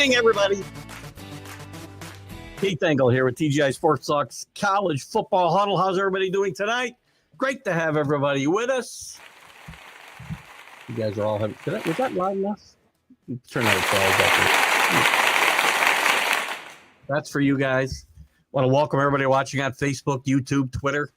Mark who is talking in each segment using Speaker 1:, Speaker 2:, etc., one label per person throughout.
Speaker 1: evening, everybody. Keith Engle here with TGI Sports Talk's College Football Huddle. How's everybody doing tonight? Great to have everybody with us. You guys are all having... Was that loud enough? Turn that up. That's for you guys. Want to welcome everybody watching on Facebook, YouTube, Twitter.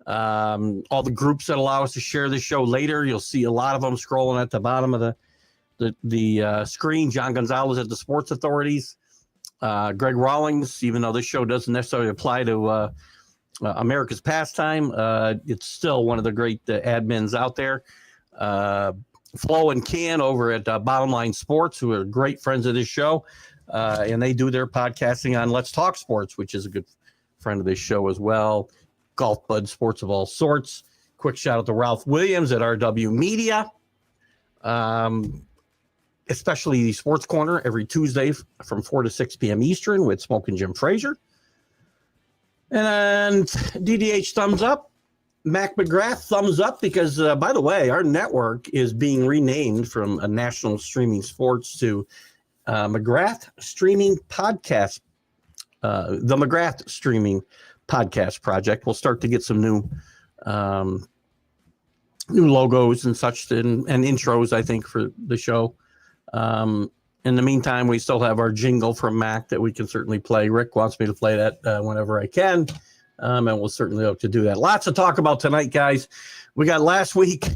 Speaker 1: All the groups that allow us to share this show later. You'll see a lot of them scrolling at the bottom of the screen. John Gonzalez at the Sports Authorities. Greg Rawlings, even though this show doesn't necessarily apply to America's Pastime, it's still one of the great admins out there. Flo and Can over at Bottom Line Sports, who are great friends of this show, and they do their podcasting on Let's Talk Sports, which is a good friend of this show as well. Golf Bud Sports of all sorts. Quick shout out to Ralph Williams at RW Media. Especially the Sports Corner every Tuesday from 4 to 6 p.m. Eastern with Smokin' Jim Frazier. And DDH thumbs up. Mac McGrath thumbs up because, by the way, our network is being renamed from a national streaming sports to McGrath Streaming Podcast. The McGrath Streaming Podcast Project. We'll start to get some new logos and such and intros, I think, for the show. In the meantime, we still have our jingle from Mac that we can certainly play. Rick wants me to play that whenever I can, and we'll certainly hope to do that. Lots to talk about tonight, guys. We got last week,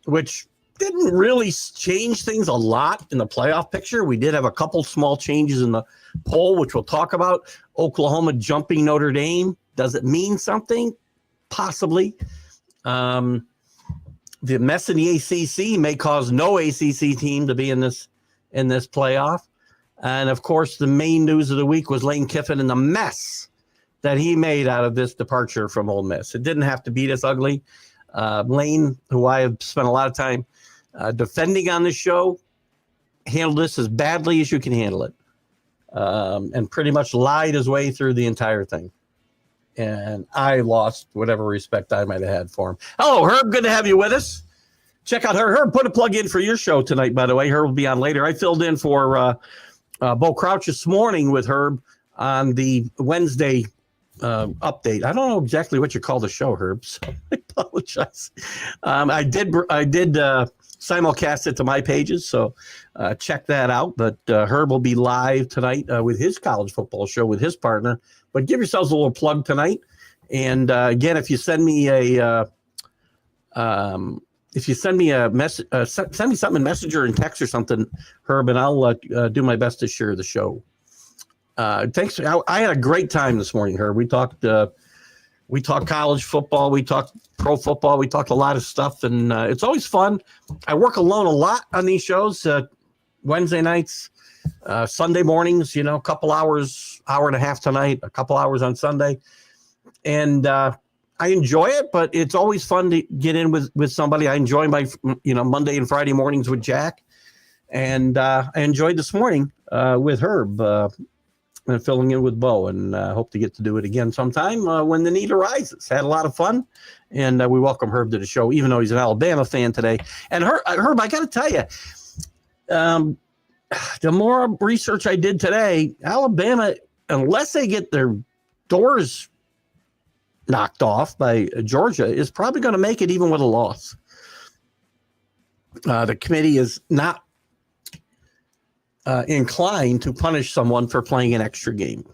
Speaker 1: which didn't really change things a lot in the playoff picture. We did have a couple small changes in the poll, which we'll talk about. Oklahoma jumping Notre Dame. Does it mean something? Possibly. The mess in the ACC may cause no ACC team to be in this playoff. And, of course, the main news of the week was Lane Kiffin and the mess that he made out of this departure from Ole Miss. It didn't have to be this ugly. Lane, who I have spent a lot of time defending on this show, handled this as badly as you can handle it, and pretty much lied his way through the entire thing. And I lost whatever respect I might have had for him. Hello, Herb. Good to have you with us. Check out Herb. Herb, put a plug in for your show tonight, by the way. Herb will be on later. I filled in for Bo Crouch this morning with Herb on the Wednesday update. I don't know exactly what you call the show, Herb, so I apologize. I did simulcast it to my pages, so check that out. But Herb will be live tonight with his college football show with his partner. But give yourselves a little plug tonight. And again, if you send me a message, send me something in Messenger and text or something, Herb, and I'll do my best to share the show. Thanks. I had a great time this morning, Herb. We talked college football. We talked pro football. We talked a lot of stuff, and it's always fun. I work alone a lot on these shows. Wednesday nights. Sunday mornings, a couple hours, hour and a half tonight, a couple hours on Sunday. And I enjoy it, but it's always fun to get in with somebody. I enjoy my, Monday and Friday mornings with Jack. And I enjoyed this morning with Herb and filling in with Bo. And hope to get to do it again sometime when the need arises. Had a lot of fun. And we welcome Herb to the show, even though he's an Alabama fan today. And Herb, I got to tell you, the more research I did today, Alabama, unless they get their doors knocked off by Georgia, is probably going to make it even with a loss. The committee is not inclined to punish someone for playing an extra game.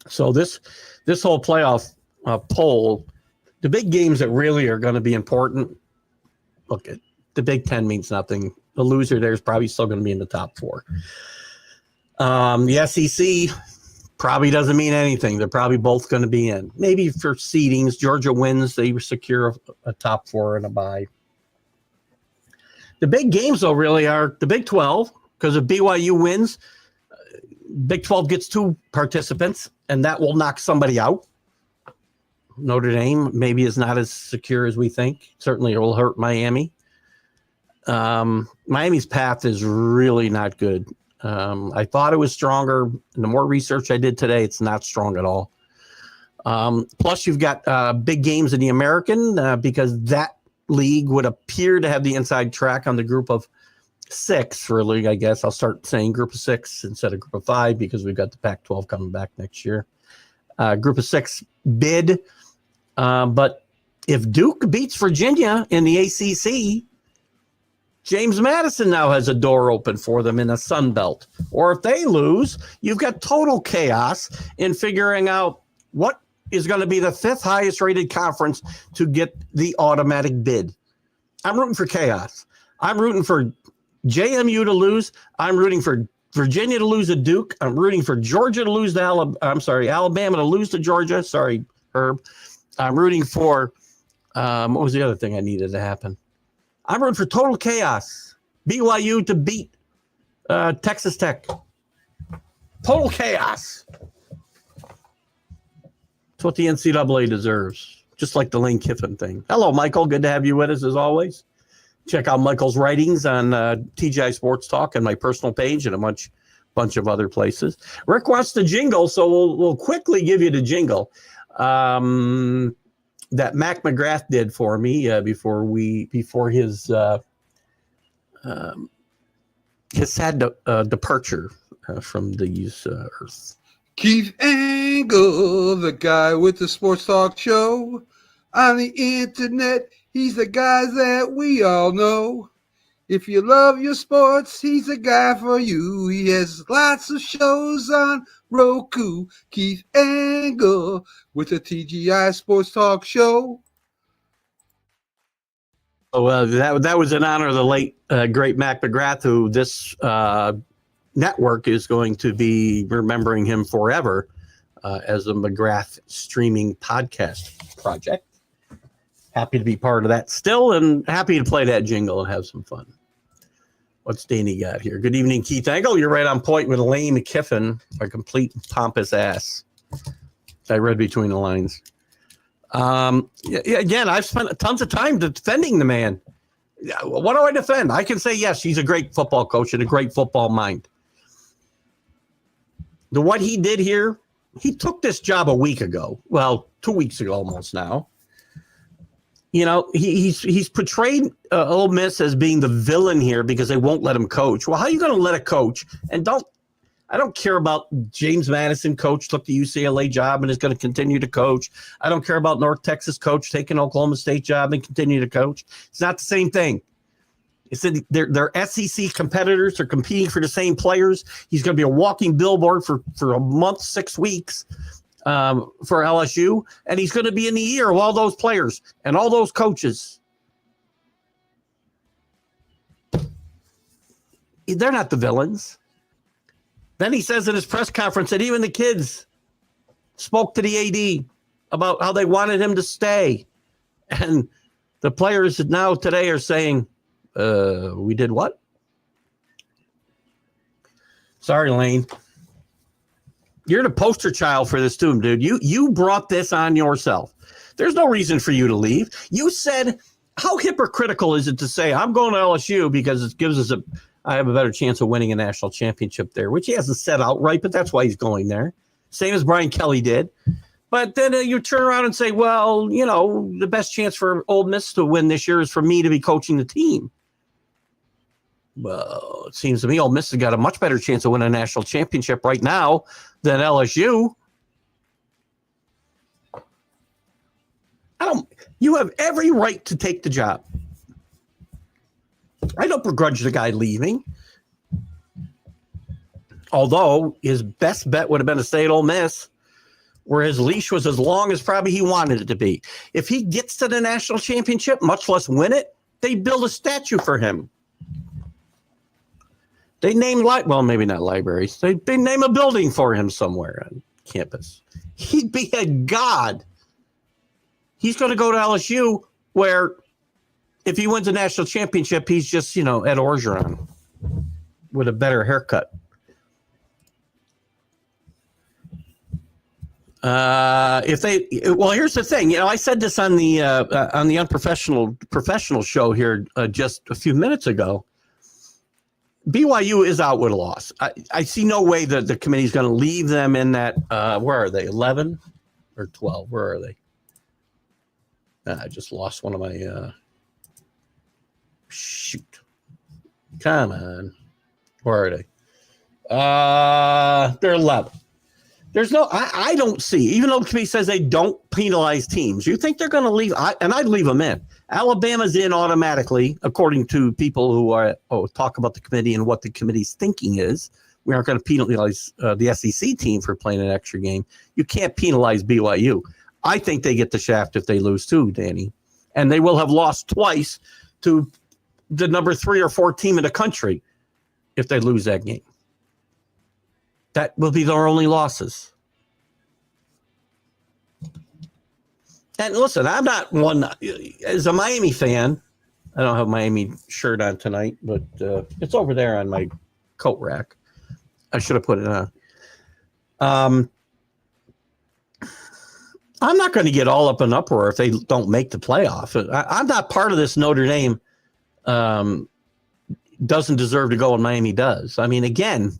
Speaker 1: So this whole playoff poll, the big games that really are going to be important, look, the Big Ten means nothing. The loser there is probably still going to be in the top four. The SEC probably doesn't mean anything. They're probably both going to be in. Maybe for seedings, Georgia wins, they secure a top four and a bye. The big games, though, really are the Big 12, because if BYU wins, Big 12 gets 2 participants, and that will knock somebody out. Notre Dame maybe is not as secure as we think. Certainly it will hurt Miami. Miami's path is really not good. I thought it was stronger. The more research I did today, it's not strong at all. Plus, you've got big games in the American because that league would appear to have the inside track on the group of 6 for a league, I guess. I'll start saying group of 6 instead of group of 5 because we've got the Pac-12 coming back next year. Group of 6 bid. But if Duke beats Virginia in the ACC, James Madison now has a door open for them in the Sun Belt. Or if they lose, you've got total chaos in figuring out what is going to be the 5th highest rated conference to get the automatic bid. I'm rooting for chaos. I'm rooting for JMU to lose. I'm rooting for Virginia to lose to Duke. I'm rooting for Georgia to lose to Alabama to lose to Georgia. Sorry, Herb. I'm rooting for, what was the other thing I needed to happen? I'm rooting for total chaos. BYU to beat Texas Tech. Total chaos. That's what the NCAA deserves, just like the Lane Kiffin thing. Hello, Michael. Good to have you with us as always. Check out Michael's writings on TGI Sports Talk and my personal page and a bunch of other places. Rick wants the jingle, so we'll quickly give you the jingle that Mac McGrath did for me before his sad departure from these earth.
Speaker 2: Keith Engle, the guy with the sports talk show on the internet. He's the guy that we all know. If you love your sports, he's the guy for you. He has lots of shows on Roku. Keith Engle with the TGI Sports Talk Show.
Speaker 1: Oh, that was in honor of the late, great Mac McGrath, who this network is going to be remembering him forever as a McGrath streaming podcast project. Happy to be part of that still, and happy to play that jingle and have some fun. What's Danny got here? Good evening, Keith Engle. You're right on point with Lane Kiffin, a complete pompous ass. I read between the lines. Again, I've spent tons of time defending the man. What do I defend? I can say, yes, he's a great football coach and a great football mind. What he did here, he took this job a week ago. Well, 2 weeks ago almost now. You know, he's portrayed Ole Miss as being the villain here because they won't let him coach. Well, how are you going to let a coach? And I don't care about James Madison coach took the UCLA job and is going to continue to coach. I don't care about North Texas coach taking Oklahoma State job and continue to coach. It's not the same thing. It's that they're SEC competitors. They're competing for the same players. He's going to be a walking billboard for a month, 6 weeks. For LSU, and he's going to be in the ear of all those players and all those coaches. They're not the villains. Then he says in his press conference that even the kids spoke to the AD about how they wanted him to stay. And the players now today are saying, we did what? Sorry, Lane. You're the poster child for this too, dude. You brought this on yourself. There's no reason for you to leave. You said, how hypocritical is it to say I'm going to LSU because it gives us I have a better chance of winning a national championship there, which he hasn't said outright, but that's why he's going there. Same as Brian Kelly did. But then you turn around and say, well, you know, the best chance for Ole Miss to win this year is for me to be coaching the team. Well, it seems to me Ole Miss has got a much better chance of winning a national championship right now than LSU. You have every right to take the job. I don't begrudge the guy leaving. Although his best bet would have been to stay at Ole Miss, where his leash was as long as probably he wanted it to be. If he gets to the national championship, much less win it, they build a statue for him. They name maybe not libraries. They name a building for him somewhere on campus. He'd be a god. He's going to go to LSU, where if he wins a national championship, he's just, Ed Orgeron with a better haircut. Here's the thing. I said this on the professional show here just a few minutes ago. BYU is out with a loss. I see no way that the committee is going to leave them in that. Where are they? 11 or 12? Where are they? I just lost one of my. Shoot. Come on. Where are they? They're 11. There's no, I don't see, even though the committee says they don't penalize teams, you think they're going to leave? And I'd leave them in. Alabama's in automatically, according to people who talk about the committee and what the committee's thinking is. We aren't going to penalize the SEC team for playing an extra game. You can't penalize BYU. I think they get the shaft if they lose too, Danny. And they will have lost twice to the number 3 or 4 team in the country if they lose that game. That will be their only losses. And listen, I'm not one, as a Miami fan, I don't have a Miami shirt on tonight, but it's over there on my coat rack. I should have put it on. I'm not going to get all up in uproar if they don't make the playoff. I'm not part of this Notre Dame doesn't deserve to go and Miami does. I mean, again,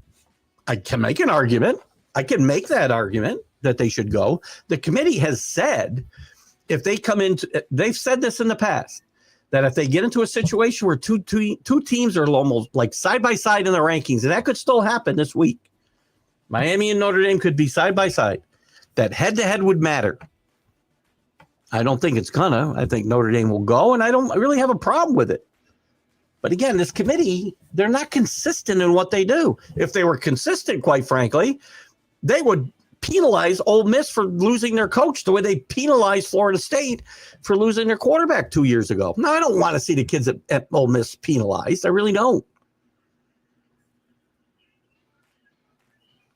Speaker 1: I can make an argument. I can make that argument that they should go. The committee has said if they come into, they've said this in the past, that if they get into a situation where two teams are almost like side by side in the rankings, and that could still happen this week, Miami and Notre Dame could be side by side, that head to head would matter. I don't think it's gonna. I think Notre Dame will go, and I don't really have a problem with it. But again, this committee, they're not consistent in what they do. If they were consistent, quite frankly, they would penalize Ole Miss for losing their coach the way they penalized Florida State for losing their quarterback 2 years ago. Now, I don't want to see the kids at Ole Miss penalized. I really don't.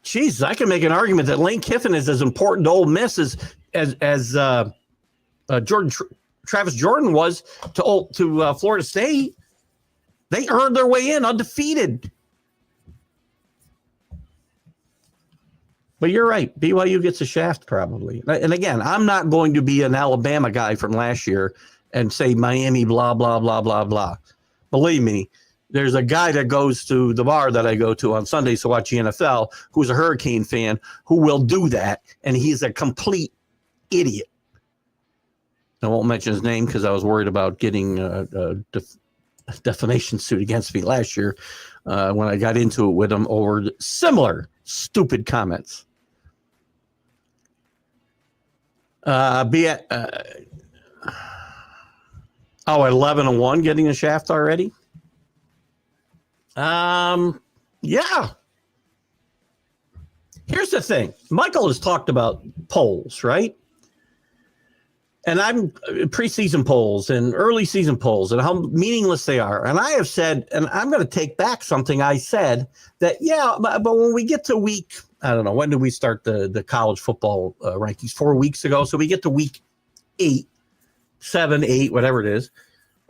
Speaker 1: Jesus, I can make an argument that Lane Kiffin is as important to Ole Miss as Travis Jordan was to Florida State. They earned their way in undefeated. But you're right. BYU gets a shaft probably. And again, I'm not going to be an Alabama guy from last year and say Miami, blah, blah, blah, blah, blah. Believe me, there's a guy that goes to the bar that I go to on Sundays to watch the NFL who's a Hurricane fan who will do that. And he's a complete idiot. I won't mention his name because I was worried about getting a defamation suit against me last year when I got into it with him over similar stupid comments. 11-1 getting a shaft already. Yeah. Here's the thing. Michael has talked about polls, right? And I'm preseason polls and early season polls and how meaningless they are. And I have said, and I'm going to take back something I said that, yeah, but when we get to week, I don't know, when did we start the college football rankings? 4 weeks ago. So we get to week 8, 7, 8, whatever it is.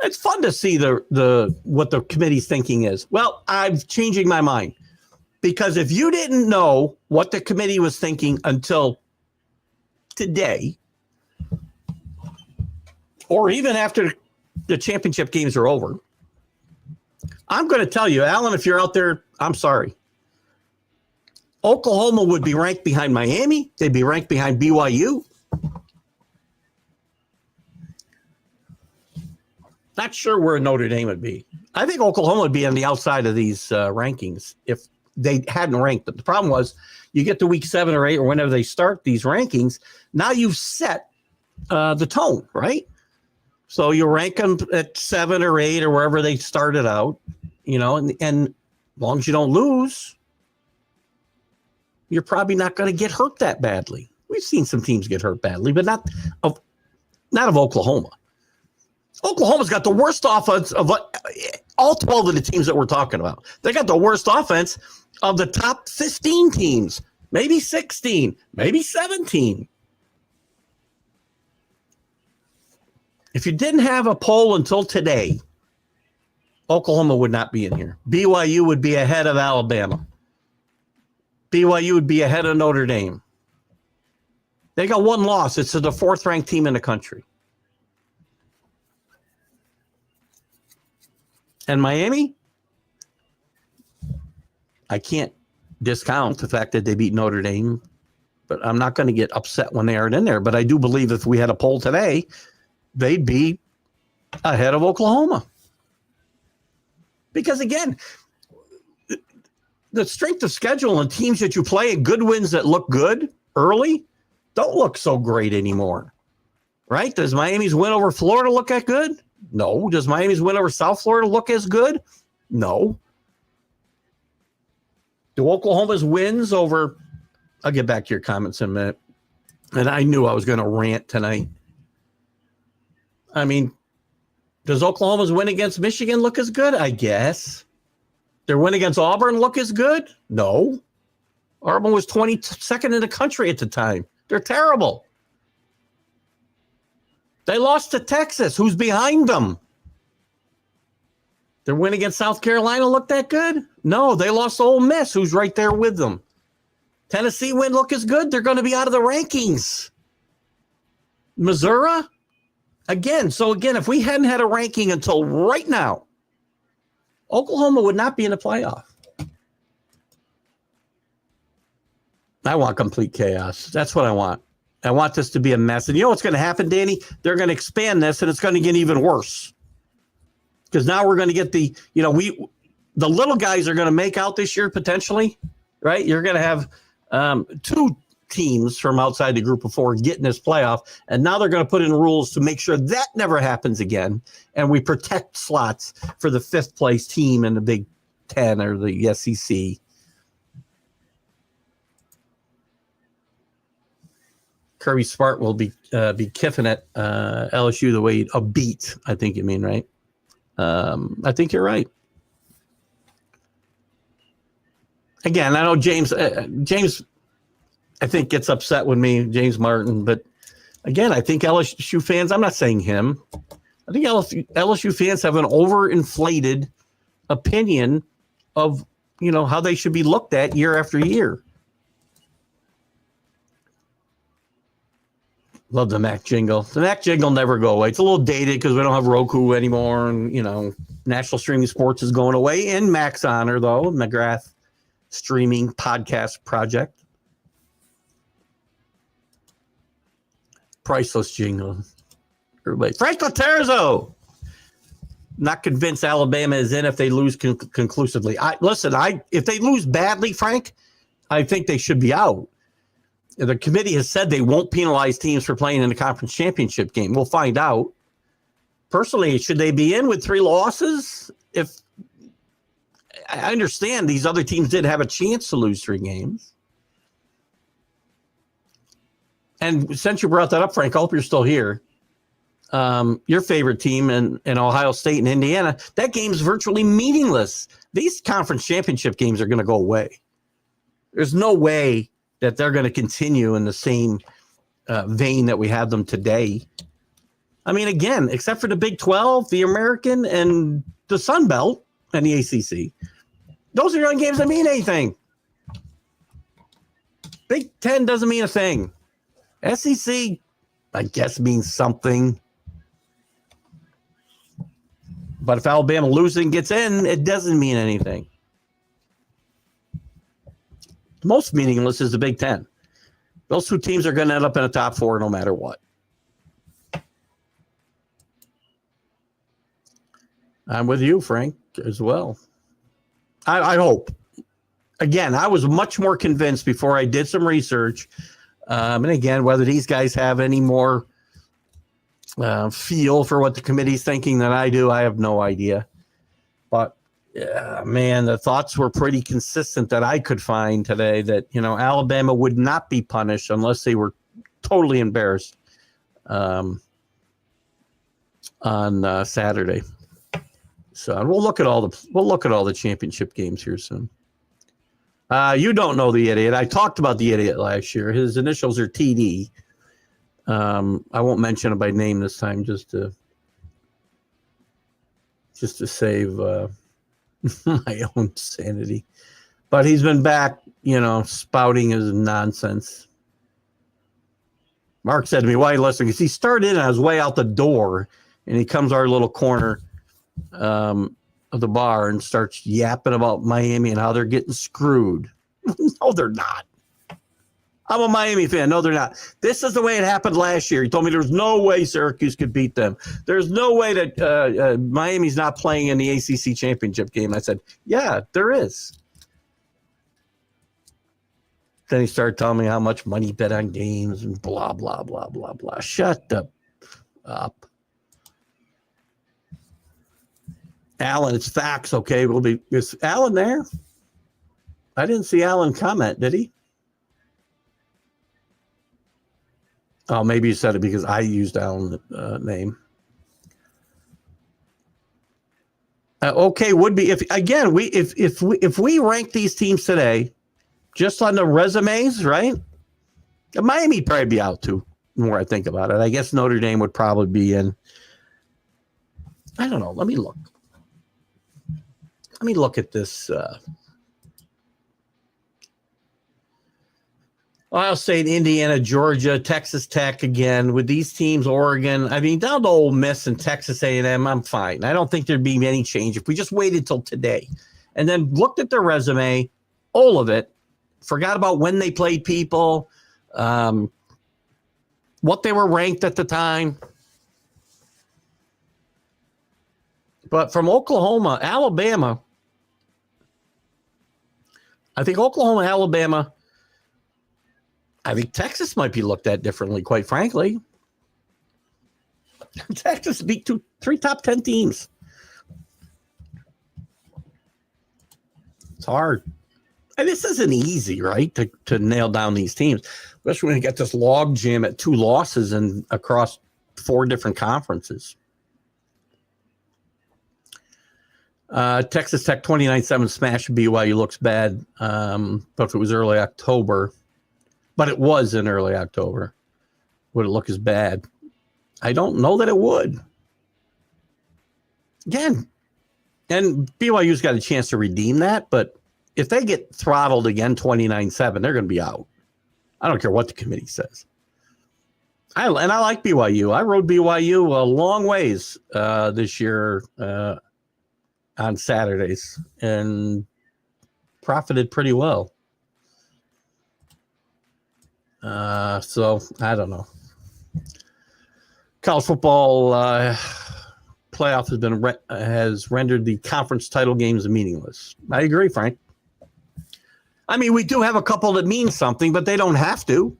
Speaker 1: It's fun to see what the committee's thinking is. Well, I'm changing my mind because if you didn't know what the committee was thinking until today, or even after the championship games are over, I'm going to tell you, Alan, if you're out there, I'm sorry. Oklahoma would be ranked behind Miami. They'd be ranked behind BYU. Not sure where Notre Dame would be. I think Oklahoma would be on the outside of these rankings if they hadn't ranked them. The problem was you get to week 7 or 8 or whenever they start these rankings, now you've set the tone, right? So you rank them at 7 or 8 or wherever they started out, and as long as you don't lose, you're probably not going to get hurt that badly. We've seen some teams get hurt badly, but not of Oklahoma. Oklahoma's got the worst offense of all 12 of the teams that we're talking about. They got the worst offense of the top 15 teams, maybe 16, maybe 17. If you didn't have a poll until today, Oklahoma would not be in here. BYU would be ahead of Alabama. BYU would be ahead of Notre Dame. They got one loss. It's to the 4th-ranked team in the country. And Miami, I can't discount the fact that they beat Notre Dame, but I'm not going to get upset when they aren't in there. But I do believe if we had a poll today, they'd be ahead of Oklahoma. Because again, the strength of schedule and teams that you play and good wins that look good early don't look so great anymore, right? Does Miami's win over Florida look that good? No. Does Miami's win over South Florida look as good? No. Do Oklahoma's wins over, I'll get back to your comments in a minute. And I knew I was going to rant tonight. I mean, does Oklahoma's win against Michigan look as good? I guess. Their win against Auburn look as good? No. Auburn was 22nd in the country at the time. They're terrible. They lost to Texas. Who's behind them? Their win against South Carolina look that good? No, they lost to Ole Miss, who's right there with them. Tennessee win look as good? They're going to be out of the rankings. Missouri? Again, if we hadn't had a ranking until right now, Oklahoma would not be in the playoff. I want complete chaos. That's what I want. I want this to be a mess. And you know what's going to happen, Danny? They're going to expand this, and it's going to get even worse. Because now we're going to get the little guys are going to make out this year potentially, right? You're going to have two teams from outside the group of four get in this playoff, and now they're going to put in rules to make sure that never happens again, and we protect slots for the fifth place team in the Big Ten or the SEC. Kirby Smart will be kiffing at LSU the way a beat. I think you mean, right? I think you're right. Again, I know James, I think gets upset with me, James Martin. But again, I think LSU fans, I'm not saying him. I think LSU fans have an overinflated opinion of, how they should be looked at year after year. Love the Mac jingle. The Mac jingle never go away. It's a little dated because we don't have Roku anymore. And, National Streaming Sports is going away in Mac's honor, though. McGrath Streaming Podcast Project. Priceless jingle. Everybody. Frank Laterzo. Not convinced Alabama is in if they lose conclusively. If they lose badly, Frank, I think they should be out. The committee has said they won't penalize teams for playing in the conference championship game. We'll find out. Personally, should they be in with 3 losses? If I understand these other teams did have a chance to lose 3 games. And since you brought that up, Frank, I hope you're still here. Your favorite team in Ohio State and Indiana, that game's virtually meaningless. These conference championship games are going to go away. There's no way that they're going to continue in the same vein that we have them today. I mean, again, except for the Big 12, the American, and the Sun Belt, and the ACC, those are the only games that mean anything. Big 10 doesn't mean a thing. SEC, I guess, means something. But if Alabama loses and gets in, it doesn't mean anything. Most meaningless is the Big 10. Those 2 teams are going to end up in the top 4 no matter what. I'm with you, Frank, as well. I hope. Again, I was much more convinced before I did some research. And again, whether these guys have any more feel for what the committee's thinking than I do, I have no idea. But man, the thoughts were pretty consistent that I could find today that, Alabama would not be punished unless they were totally embarrassed on Saturday. So we'll look at all the championship games here soon. You don't know the idiot. I talked about the idiot last year. His initials are TD. I won't mention him by name this time, just to save my own sanity. But he's been back, spouting his nonsense. Mark said to me, "Why are you listening?" Because he started in on his way out the door, and he comes to our little corner of the bar and starts yapping about Miami and how they're getting screwed. No, they're not. I'm a Miami fan. No, they're not. This is the way it happened last year. He told me there's no way Syracuse could beat them. There's no way that Miami's not playing in the ACC championship game. I said, yeah, there is. Then he started telling me how much money he bet on games and blah, blah, blah, blah, blah. Shut up. Alan, it's facts, okay? Is Alan there? I didn't see Alan comment, did he? Oh, maybe you said it because I used Alan's name. Okay, would be if we rank these teams today, just on the resumes, right? Miami probably be out too. The more I think about it, I guess Notre Dame would probably be in. I don't know. Let me look. Let me look at this. Ohio State, Indiana, Georgia, Texas Tech again with these teams, Oregon. I mean, down to Ole Miss and Texas A&M, I'm fine. I don't think there'd be any change if we just waited till today and then looked at their resume, all of it, forgot about when they played people, what they were ranked at the time. But from Oklahoma, Alabama, I think Oklahoma, Alabama, I think Texas might be looked at differently, quite frankly. Texas beat three top 10 teams. It's hard. And this isn't easy, right, to nail down these teams, especially when you get this log jam at 2 losses and across 4 different conferences. Texas Tech 29-7 smash BYU looks bad, but if it was early October, but it was in early October, would it look as bad? I don't know that it would. Again, and BYU's got a chance to redeem that, but if they get throttled again 29-7, they're going to be out. I don't care what the committee says. I like BYU. I rode BYU a long ways this year on Saturdays and profited pretty well. So I don't know. College football playoff has rendered the conference title games meaningless. I agree, Frank. I mean, we do have a couple that mean something, but they don't have to.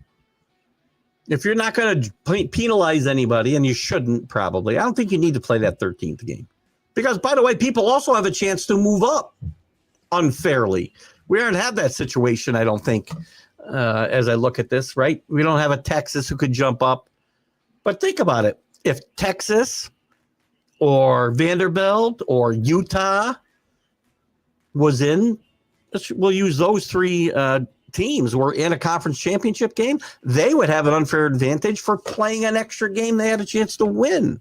Speaker 1: If you're not going to penalize anybody, and you shouldn't probably, I don't think you need to play that 13th game. Because, by the way, people also have a chance to move up unfairly. We don't have that situation, I don't think, as I look at this, right? We don't have a Texas who could jump up. But think about it. If Texas or Vanderbilt or Utah was in, we'll use those 3 teams were in a conference championship game, they would have an unfair advantage for playing an extra game they had a chance to win.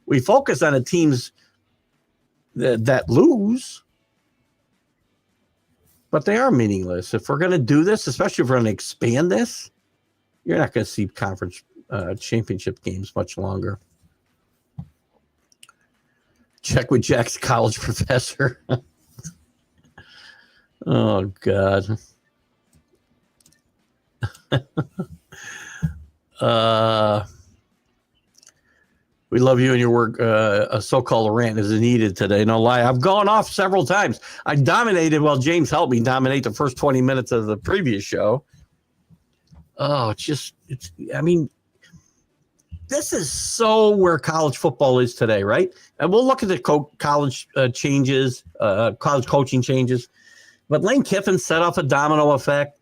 Speaker 1: We focus on the teams that lose, but they are meaningless. If we're going to do this, especially if we're going to expand this, you're not going to see conference championship games much longer. Check with Jack's college professor. Oh, God. We love you and your work. A so-called rant is needed today. No lie. I've gone off several times. I dominated while James helped me dominate the first 20 minutes of the previous show. Oh, I mean, this is so where college football is today, right? And we'll look at the college changes, college coaching changes. But Lane Kiffin set off a domino effect.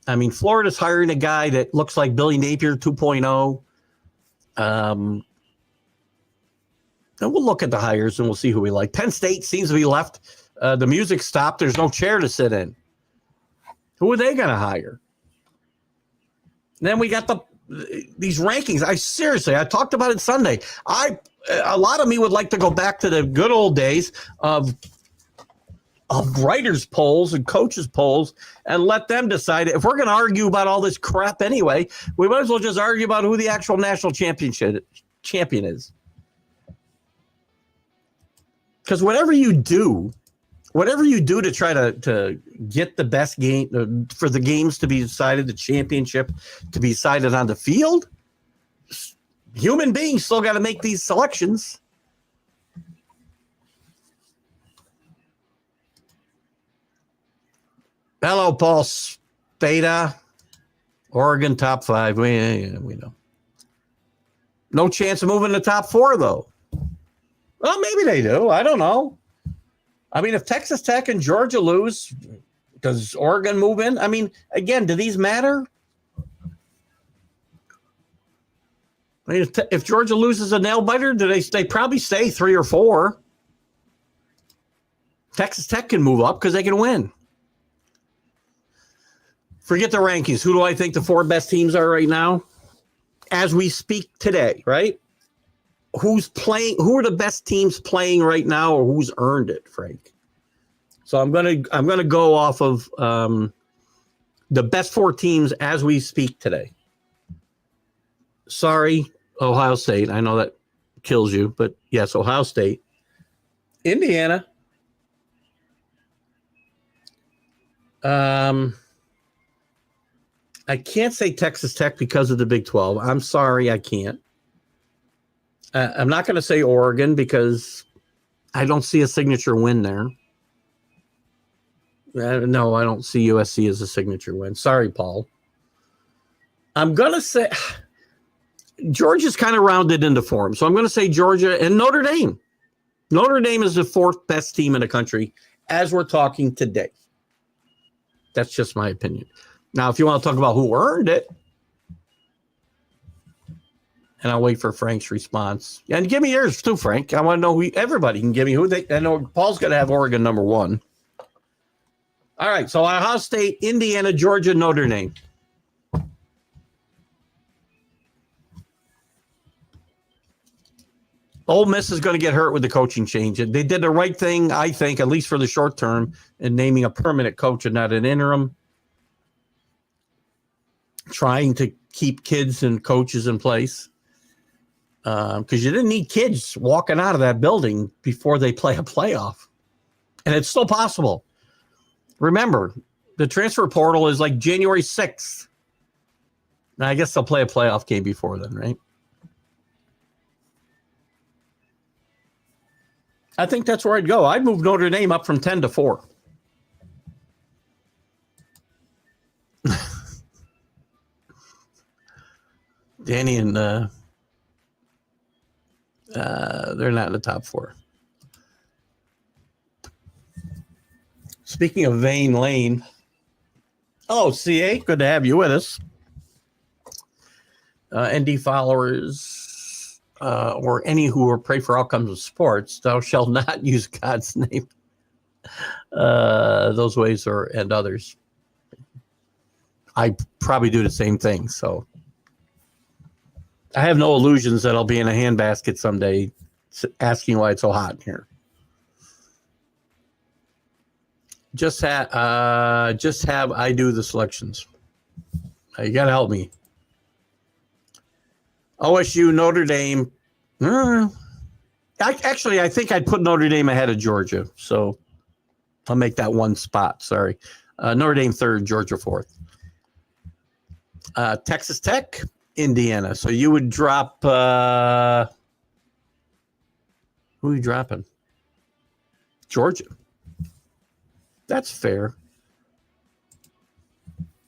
Speaker 1: I mean, Florida's hiring a guy that looks like Billy Napier 2.0. And we'll look at the hires and we'll see who we like. Penn State seems to be left. The music stopped. There's no chair to sit in. Who are they going to hire? And then we got these rankings. I talked about it Sunday. A lot of me would like to go back to the good old days of writers' polls and coaches' polls and let them decide. If we're going to argue about all this crap anyway, we might as well just argue about who the actual national champion is. Because whatever you do whatever you do to try to get the best game, for the games to be decided, the championship to be decided on the field, human beings still got to make these selections. Hello, Paul Spada. Oregon top 5. We know. No chance of moving the top 4, though. Well, maybe they do. I don't know. I mean, if Texas Tech and Georgia lose, does Oregon move in? I mean, again, do these matter? I mean, if Georgia loses a nail biter, do they probably stay 3 or 4? Texas Tech can move up because they can win. Forget the rankings. Who do I think the 4 best teams are right now? As we speak today, right? Who's playing? Who are the best teams playing right now, or who's earned it, Frank? So I'm gonna go off of the best 4 teams as we speak today. Sorry, Ohio State. I know that kills you, but yes, Ohio State, Indiana. I can't say Texas Tech because of the Big 12. I'm sorry, I can't. I'm not going to say Oregon because I don't see a signature win there. No, I don't see USC as a signature win. Sorry, Paul. I'm going to say Georgia's kind of rounded into form. So I'm going to say Georgia and Notre Dame. Notre Dame is the 4th best team in the country as we're talking today. That's just my opinion. Now, if you want to talk about who earned it, and I'll wait for Frank's response. And give me yours too, Frank. I want to know who everybody can give me who they. I know Paul's going to have Oregon number 1. All right, so Ohio State, Indiana, Georgia, Notre Dame. Ole Miss is going to get hurt with the coaching change. They did the right thing, I think, at least for the short term, in naming a permanent coach and not an interim. Trying to keep kids and coaches in place. Because you didn't need kids walking out of that building before they play a playoff. And it's still possible. Remember, the transfer portal is like January 6th. Now, I guess they'll play a playoff game before then, right? I think that's where I'd go. I'd move Notre Dame up from 10 to 4. Danny and they're not in the top 4. Speaking of Vane Lane, hello, CA. Good to have you with us. ND followers or any who pray for outcomes of sports, thou shalt not use God's name. Those ways and others. I probably do the same thing, so. I have no illusions that I'll be in a handbasket someday asking why it's so hot in here. Just have I do the selections. You got to help me. OSU, Notre Dame. I think I'd put Notre Dame ahead of Georgia. So I'll make that one spot. Sorry. Notre Dame 3rd, Georgia 4th. Texas Tech. Indiana. So you would drop who are you dropping? Georgia. That's fair.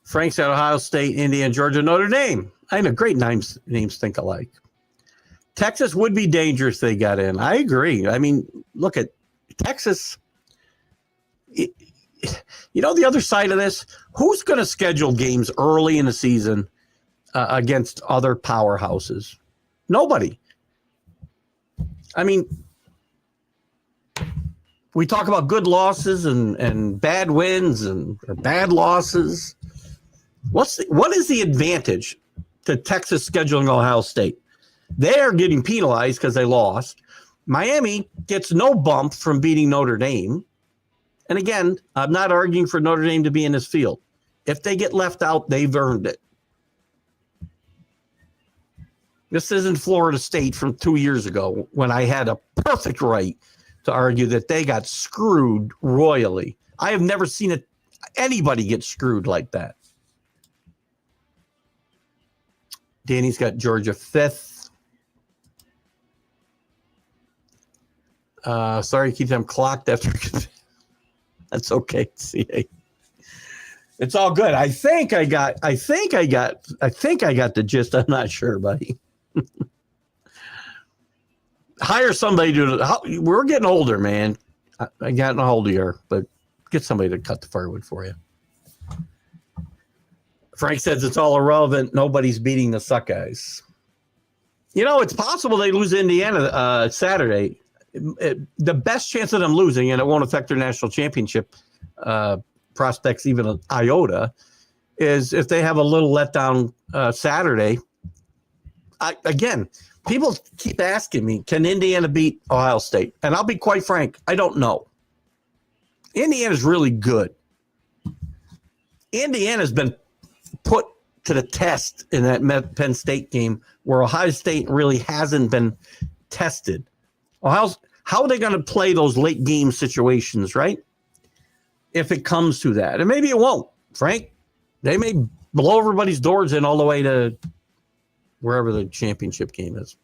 Speaker 1: Frank's at Ohio State, Indiana, Georgia, Notre Dame. I know, great names think alike. Texas would be dangerous if they got in. I agree. I mean, look at Texas. The other side of this, who's going to schedule games early in the season against other powerhouses? Nobody. I mean, we talk about good losses and bad wins or bad losses. What is the advantage to Texas scheduling Ohio State? They're getting penalized because they lost. Miami gets no bump from beating Notre Dame. And again, I'm not arguing for Notre Dame to be in this field. If they get left out, they've earned it. This isn't Florida State from 2 years ago when I had a perfect right to argue that they got screwed royally. I have never seen anybody get screwed like that. Danny's got Georgia 5th. Sorry to keep them clocked after. That's okay, CA. It's all good. I think I got the gist. I'm not sure, buddy. Hire somebody to. We're getting older, man. I got a hold of you, but get somebody to cut the firewood for you. Frank says it's all irrelevant. Nobody's beating the Suck Guys. You know, it's possible they lose Indiana Saturday. The best chance of them losing, and it won't affect their national championship prospects even an iota, is if they have a little letdown Saturday. Again, people keep asking me, can Indiana beat Ohio State? And I'll be quite frank, I don't know. Indiana's really good. Indiana's been put to the test in that Penn State game where Ohio State really hasn't been tested. How are they going to play those late game situations, right? If it comes to that. And maybe it won't, Frank. They may blow everybody's doors in all the way to wherever the championship game is.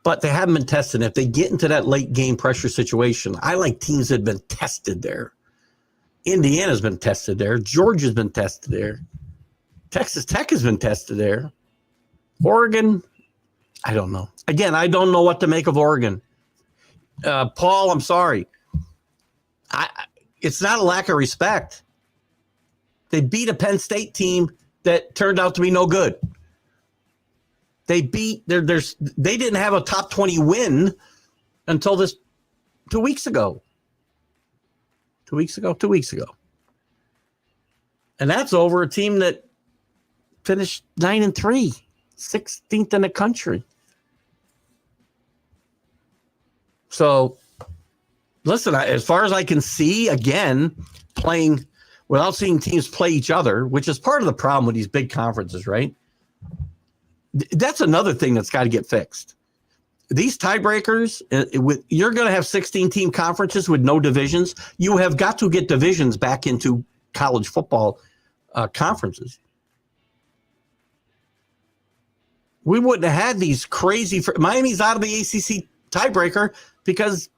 Speaker 1: But they haven't been tested. If they get into that late game pressure situation, I like teams that have been tested there. Indiana's been tested there. Georgia's been tested there. Texas Tech has been tested there. Oregon, I don't know. Again, I don't know what to make of Oregon. Paul, I'm sorry. It's not a lack of respect. They beat a Penn State team that turned out to be no good. They didn't have a top 20 win until 2 weeks ago. 2 weeks ago. And that's over a team that finished 9-3, 16th in the country. So, listen, as far as I can see, again, playing without seeing teams play each other, which is part of the problem with these big conferences, right? That's another thing that's got to get fixed. These tiebreakers, you're going to have 16-team conferences with no divisions. You have got to get divisions back into college football conferences. We wouldn't have had these crazy. Miami's out of the ACC tiebreaker because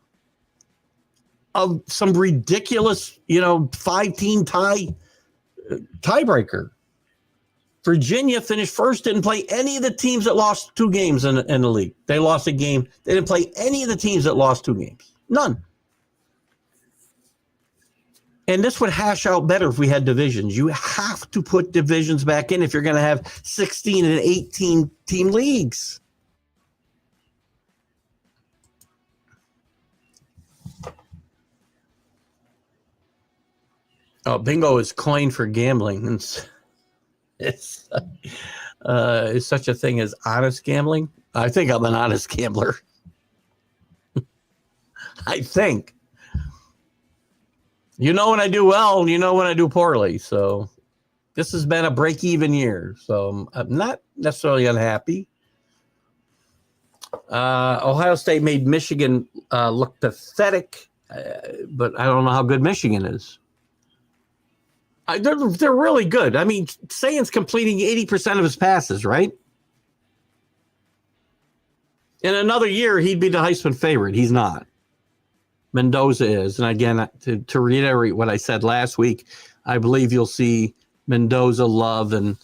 Speaker 1: of some ridiculous, 5-team tiebreaker. Virginia finished first, didn't play any of the teams that lost 2 games in the league. They lost a game. They didn't play any of the teams that lost 2 games. None. And this would hash out better if we had divisions. You have to put divisions back in if you're going to have 16 and 18 team leagues. Oh, bingo is coined for gambling. It's is such a thing as honest gambling. I think I'm an honest gambler. I think. When I do well, when I do poorly. So this has been a break-even year. So I'm not necessarily unhappy. Ohio State made Michigan look pathetic, but I don't know how good Michigan is. They're really good. I mean, Sayan's completing 80% of his passes, right? In another year, he'd be the Heisman favorite. He's not. Mendoza is. And again, to reiterate what I said last week, I believe you'll see Mendoza, Love, and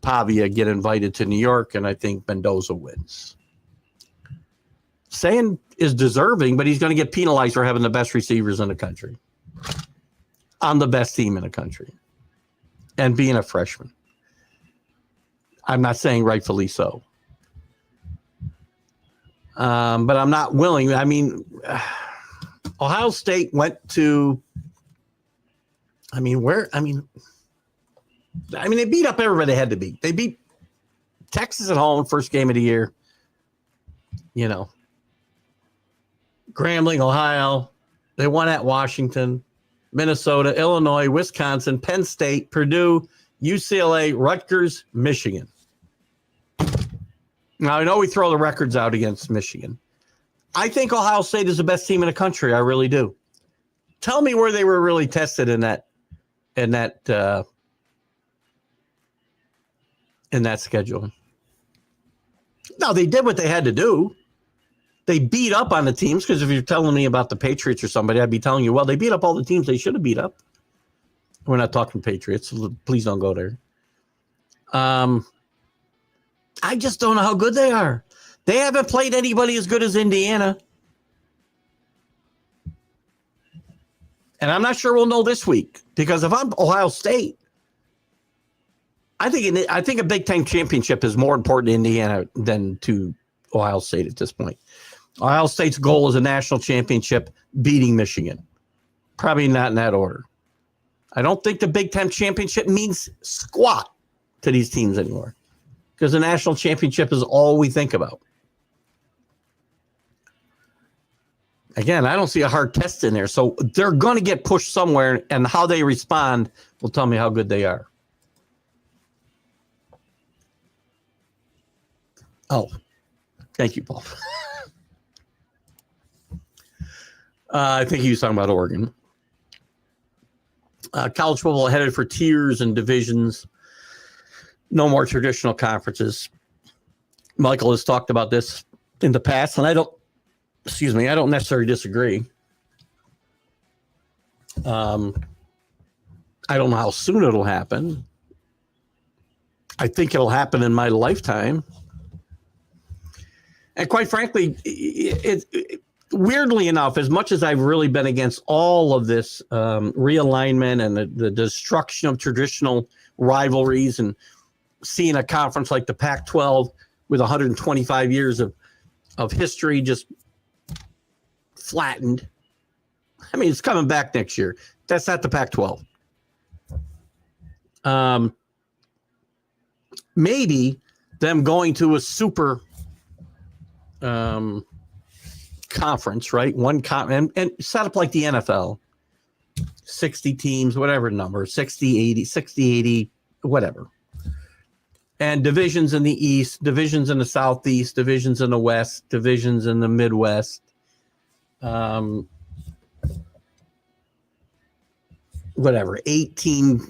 Speaker 1: Pavia get invited to New York, and I think Mendoza wins. Sayan is deserving, but he's going to get penalized for having the best receivers in the country. On the best team in the country and being a freshman. I'm not saying rightfully so. But I'm not willing. I mean, Ohio State went to, they beat up everybody they had to beat. They beat Texas at home, first game of the year. Grambling, Ohio. They won at Washington. Minnesota, Illinois, Wisconsin, Penn State, Purdue, UCLA, Rutgers, Michigan. Now, I know we throw the records out against Michigan. I think Ohio State is the best team in the country. I really do. Tell me where they were really tested in that schedule. No, they did what they had to do. They beat up on the teams, because if you're telling me about the Patriots or somebody, I'd be telling you, well, they beat up all the teams they should have beat up. We're not talking Patriots. So please don't go there. I just don't know how good they are. They haven't played anybody as good as Indiana. And I'm not sure we'll know this week, because if I'm Ohio State, I think a Big Ten championship is more important to Indiana than to Ohio State at this point. Ohio State's goal is a national championship, beating Michigan. Probably not in that order. I don't think the Big Ten championship means squat to these teams anymore, because the national championship is all we think about. Again, I don't see a hard test in there. So they're going to get pushed somewhere, and how they respond will tell me how good they are. Oh, thank you, Paul. I think he was talking about Oregon. College football headed for tiers and divisions. No more traditional conferences. Michael has talked about this in the past, and I don't necessarily disagree. I don't know how soon it'll happen. I think it'll happen in my lifetime. And quite frankly, weirdly enough, as much as I've really been against all of this realignment and the destruction of traditional rivalries, and seeing a conference like the Pac-12 with 125 years of history just flattened. I mean, it's coming back next year. That's not the Pac-12. Maybe them going to a super conference, right? And set up like the NFL, 60 teams, whatever number, 60, 80, whatever. And divisions in the East, divisions in the Southeast, divisions in the West, divisions in the Midwest. Whatever, 18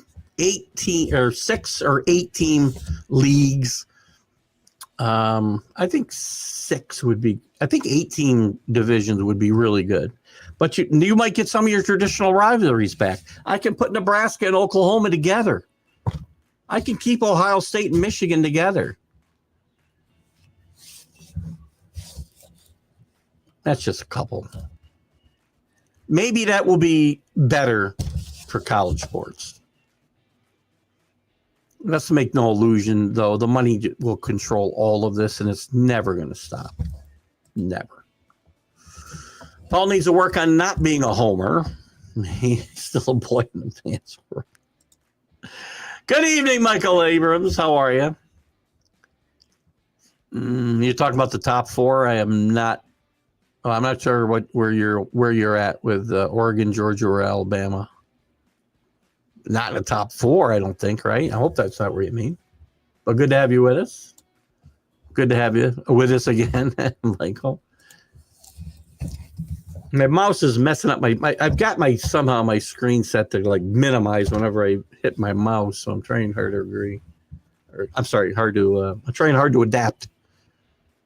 Speaker 1: or 6 or 8 team leagues. I think 18 divisions would be really good. But you might get some of your traditional rivalries back. I can put Nebraska and Oklahoma together. I can keep Ohio State and Michigan together. That's just a couple. Maybe that will be better for college sports. Let's make no illusion, though. The money will control all of this, and it's never going to stop. Never. Paul needs to work on not being a homer. He's still a boy in the pants. Good evening, Michael Abrams. How are you? You're talking about the top 4. I am not. I'm not sure where you're at with Oregon, Georgia, or Alabama. Not in the top 4, I don't think, right? I hope that's not what you mean. But good to have you with us. Good to have you with us again, Michael. My mouse is messing up I've got my screen set to like minimize whenever I hit my mouse, so I'm trying hard to agree. I'm trying hard to adapt.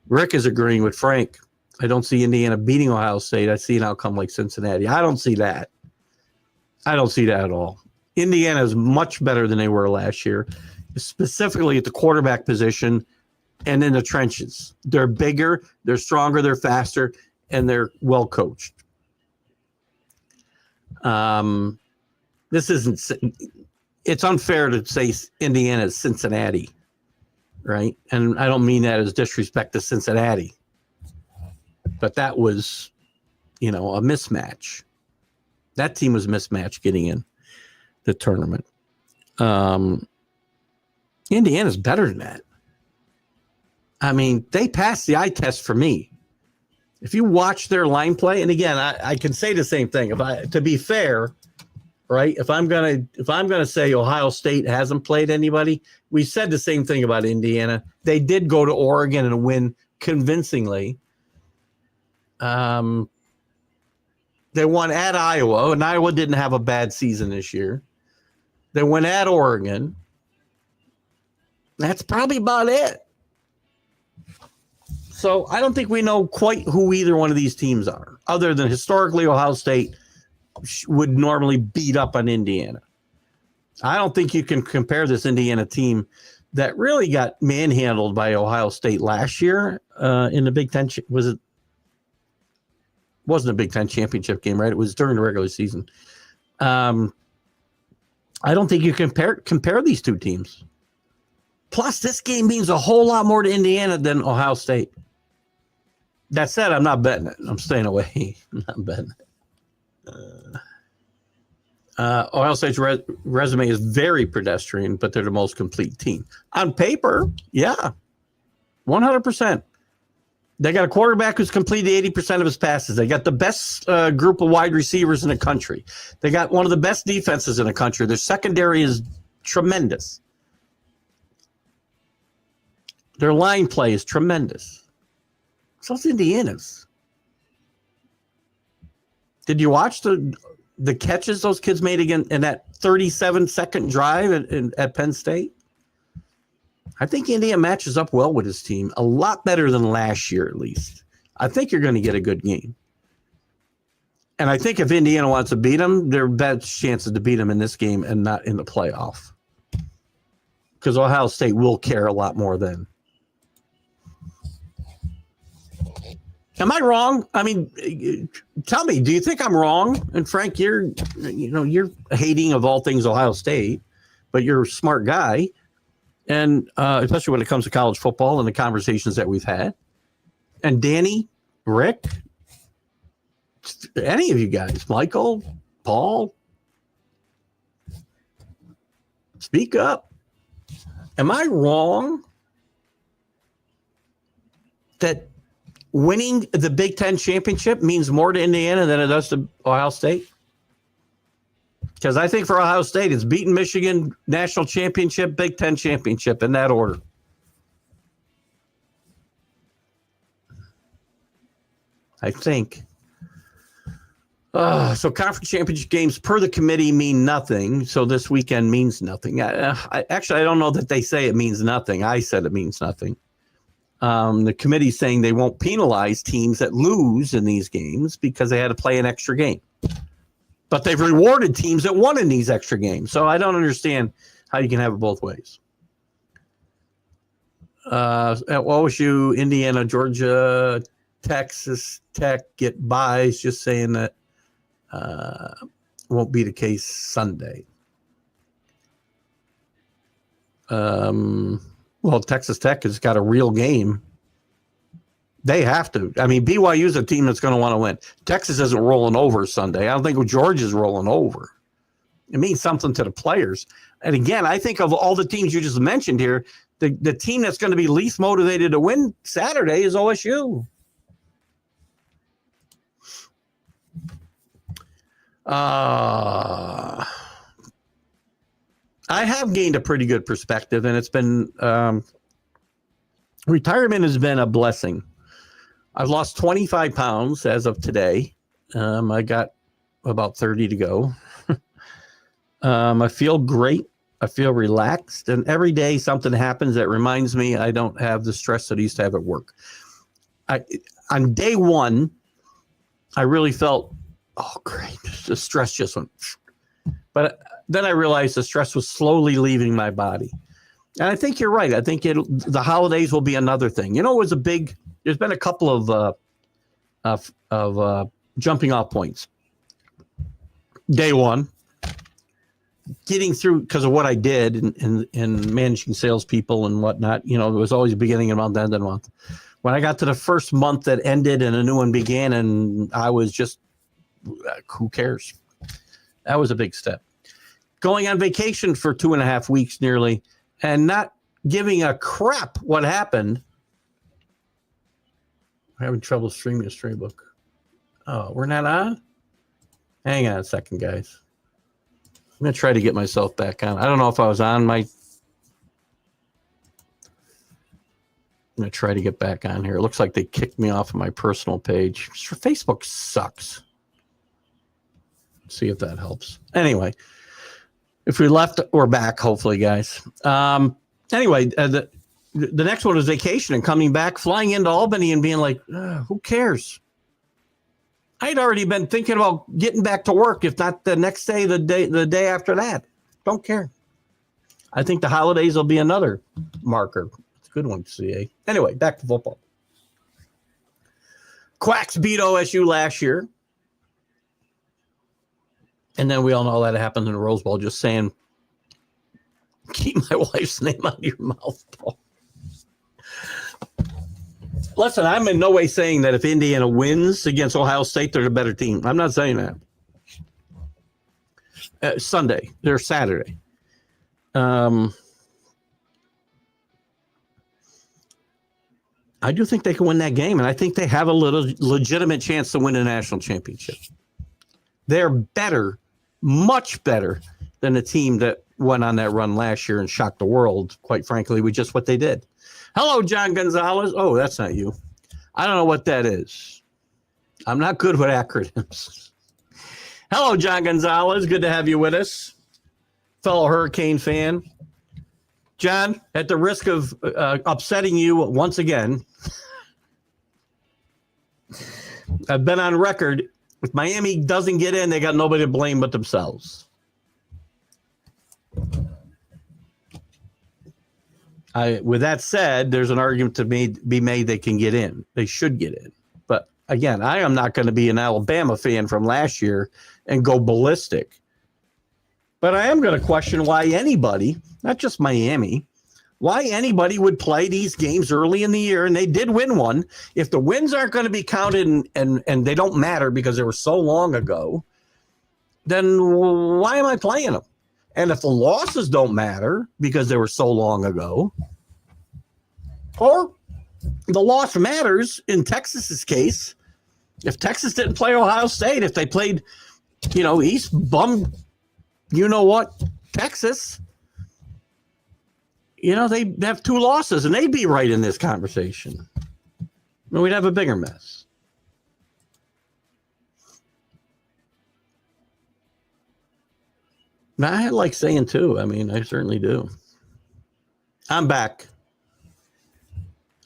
Speaker 1: Rick is agreeing with Frank. I don't see Indiana beating Ohio State. I see an outcome like Cincinnati. I don't see that. I don't see that at all. Indiana is much better than they were last year, specifically at the quarterback position and in the trenches. They're bigger, they're stronger, they're faster, and they're well coached. It's unfair to say Indiana is Cincinnati, right? And I don't mean that as disrespect to Cincinnati, but that was, a mismatch. That team was mismatched getting in the tournament. Indiana's better than that. I mean, they passed the eye test for me. If you watch their line play, and again, I can say the same thing. To be fair, right? If I'm gonna say Ohio State hasn't played anybody, we said the same thing about Indiana. They did go to Oregon and win convincingly. They won at Iowa, and Iowa didn't have a bad season this year. They went at Oregon. That's probably about it. So I don't think we know quite who either one of these teams are, other than historically Ohio State would normally beat up on Indiana. I don't think you can compare this Indiana team that really got manhandled by Ohio State last year in the Big Ten. Wasn't a Big Ten championship game, right? It was during the regular season. I don't think you compare these two teams. Plus, this game means a whole lot more to Indiana than Ohio State. That said, I'm not betting it. I'm staying away. I'm not betting it. Ohio State's resume is very pedestrian, but they're the most complete team. On paper, yeah, 100%. They got a quarterback who's completed 80% of his passes. They got the best group of wide receivers in the country. They got one of the best defenses in the country. Their secondary is tremendous. Their line play is tremendous. So it's Indiana's. Did you watch the catches those kids made again in that 37-second drive at Penn State? I think Indiana matches up well with his team, a lot better than last year at least. I think you're going to get a good game. And I think if Indiana wants to beat them, their best chances to beat them in this game and not in the playoff. Because Ohio State will care a lot more then. Am I wrong? I mean, tell me, do you think I'm wrong? And Frank, you're hating of all things Ohio State, but you're a smart guy. And especially when it comes to college football and the conversations that we've had. And Danny, Rick, any of you guys, Michael, Paul, speak up. Am I wrong that winning the Big Ten championship means more to Indiana than it does to Ohio State? Because I think for Ohio State, it's beating Michigan, national championship, Big Ten championship in that order. I think. So conference championship games per the committee mean nothing. So this weekend means nothing. I don't know that they say it means nothing. I said it means nothing. The committee's saying they won't penalize teams that lose in these games because they had to play an extra game. But they've rewarded teams that won in these extra games. So I don't understand how you can have it both ways. At OSU, Indiana, Georgia, Texas Tech get buys, just saying that won't be the case Sunday. Well, Texas Tech has got a real game. They have to. I mean, BYU's a team that's going to want to win. Texas isn't rolling over Sunday. I don't think Georgia's rolling over. It means something to the players. And again, I think of all the teams you just mentioned here, the team that's going to be least motivated to win Saturday is OSU. I have gained a pretty good perspective, and it's been retirement has been a blessing. I've lost 25 pounds as of today. I got about 30 to go. I feel great. I feel relaxed. And every day something happens that reminds me I don't have the stress that I used to have at work. On day one, I really felt, oh, great. The stress just went. But then I realized the stress was slowly leaving my body. And I think you're right. I think the holidays will be another thing. You know, it was there's been a couple of jumping off points. Day one, getting through because of what I did in managing salespeople and whatnot. You know, it was always beginning of month, end of month. When I got to the first month that ended and a new one began, and I was just, who cares? That was a big step. Going on vacation for 2.5 weeks nearly and not giving a crap what happened. I'm having trouble streaming a storybook. Oh, we're not on? Hang on a second, guys. I'm going to try to get myself back on. I don't know if I was on my... I'm going to try to get back on here. It looks like they kicked me off of my personal page. Facebook sucks. Let's see if that helps. Anyway, if we left, we're back, hopefully, guys. Anyway, the next one is vacation and coming back, flying into Albany and being like, who cares? I'd already been thinking about getting back to work, if not the next day, the day after that. Don't care. I think the holidays will be another marker. It's a good one to see. Eh? Anyway, back to football. Quacks beat OSU last year. And then we all know that it happened in the Rose Bowl. Just saying, keep my wife's name out of your mouth, Paul. Listen, I'm in no way saying that if Indiana wins against Ohio State, they're a better team. I'm not saying that. Sunday, they're Saturday. I do think they can win that game, and I think they have a little legitimate chance to win a national championship. They're better, much better than the team that went on that run last year and shocked the world, quite frankly, with just what they did. Hello, John Gonzalez. Oh, that's not you. I don't know what that is. I'm not good with acronyms. Hello, John Gonzalez. Good to have you with us. Fellow Hurricane fan. John, at the risk of upsetting you once again, I've been on record. If Miami doesn't get in, they got nobody to blame but themselves. With that said, there's an argument to be made they can get in. They should get in. But again, I am not going to be an Alabama fan from last year and go ballistic. But I am going to question why anybody, not just Miami, why anybody would play these games early in the year. And they did win one. If the wins aren't going to be counted and they don't matter because they were so long ago, then why am I playing them? And if the losses don't matter because they were so long ago, or the loss matters in Texas's case, if Texas didn't play Ohio State, if they played, East Bum, Texas, they have 2 losses and they'd be right in this conversation. And we'd have a bigger mess. I like saying too. I mean, I certainly do. I'm back.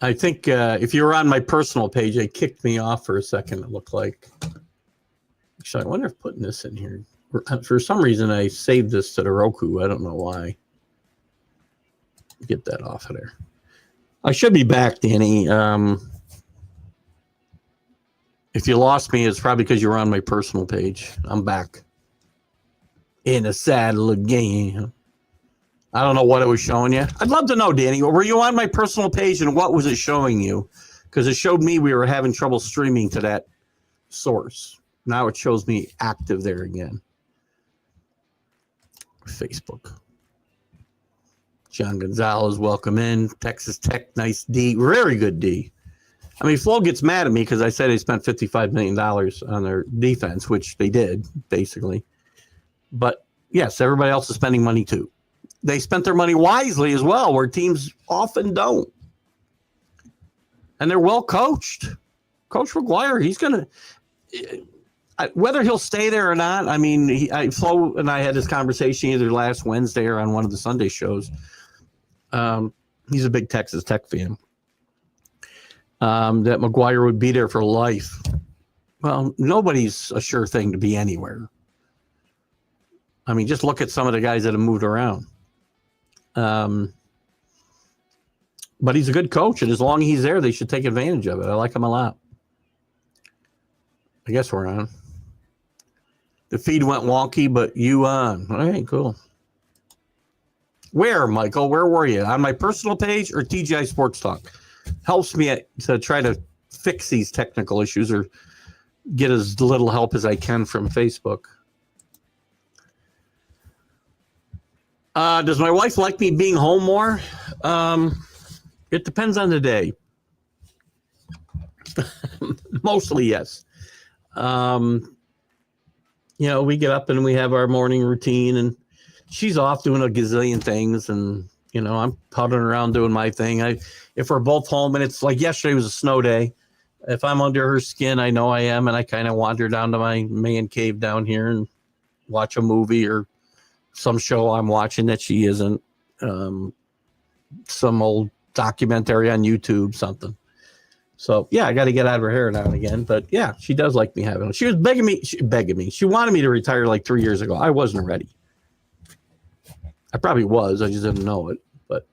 Speaker 1: I think if you were on my personal page, they kicked me off for a second, it looked like. Actually, I wonder if putting this in here. For some reason, I saved this to the Roku. I don't know why. Get that off of there. I should be back, Danny. If you lost me, it's probably because you were on my personal page. I'm back. In a saddle again. I don't know what it was showing you. I'd love to know, Danny. Were you on my personal page and what was it showing you? Because it showed me we were having trouble streaming to that source. Now it shows me active there again. Facebook. John Gonzalez, welcome in. Texas Tech, nice D. Very good D. I mean, Flo gets mad at me because I said they spent $55 million on their defense, which they did, basically. But, yes, everybody else is spending money, too. They spent their money wisely as well, where teams often don't. And they're well coached. Coach McGuire, he's going to – whether he'll stay there or not, I mean, Flo and I had this conversation either last Wednesday or on one of the Sunday shows. He's a big Texas Tech fan. That McGuire would be there for life. Well, nobody's a sure thing to be anywhere. I mean, just look at some of the guys that have moved around. But he's a good coach, and as long as he's there, they should take advantage of it. I like him a lot. I guess we're on. The feed went wonky, but you on. All right, cool. Where, Michael? Where were you? On my personal page or TGI Sports Talk? Helps me to try to fix these technical issues or get as little help as I can from Facebook. Does my wife like me being home more? It depends on the day. Mostly, yes. We get up and we have our morning routine, and she's off doing a gazillion things, and I'm puttering around doing my thing. If we're both home, and it's like yesterday was a snow day, if I'm under her skin, I know I am, and I kind of wander down to my man cave down here and watch a movie or some show I'm watching that she isn't, some old documentary on YouTube, something. So yeah, I got to get out of her hair now and again. But yeah, she does like me having. She was begging me. She wanted me to retire like 3 years ago. I wasn't ready. I probably was. I just didn't know it. But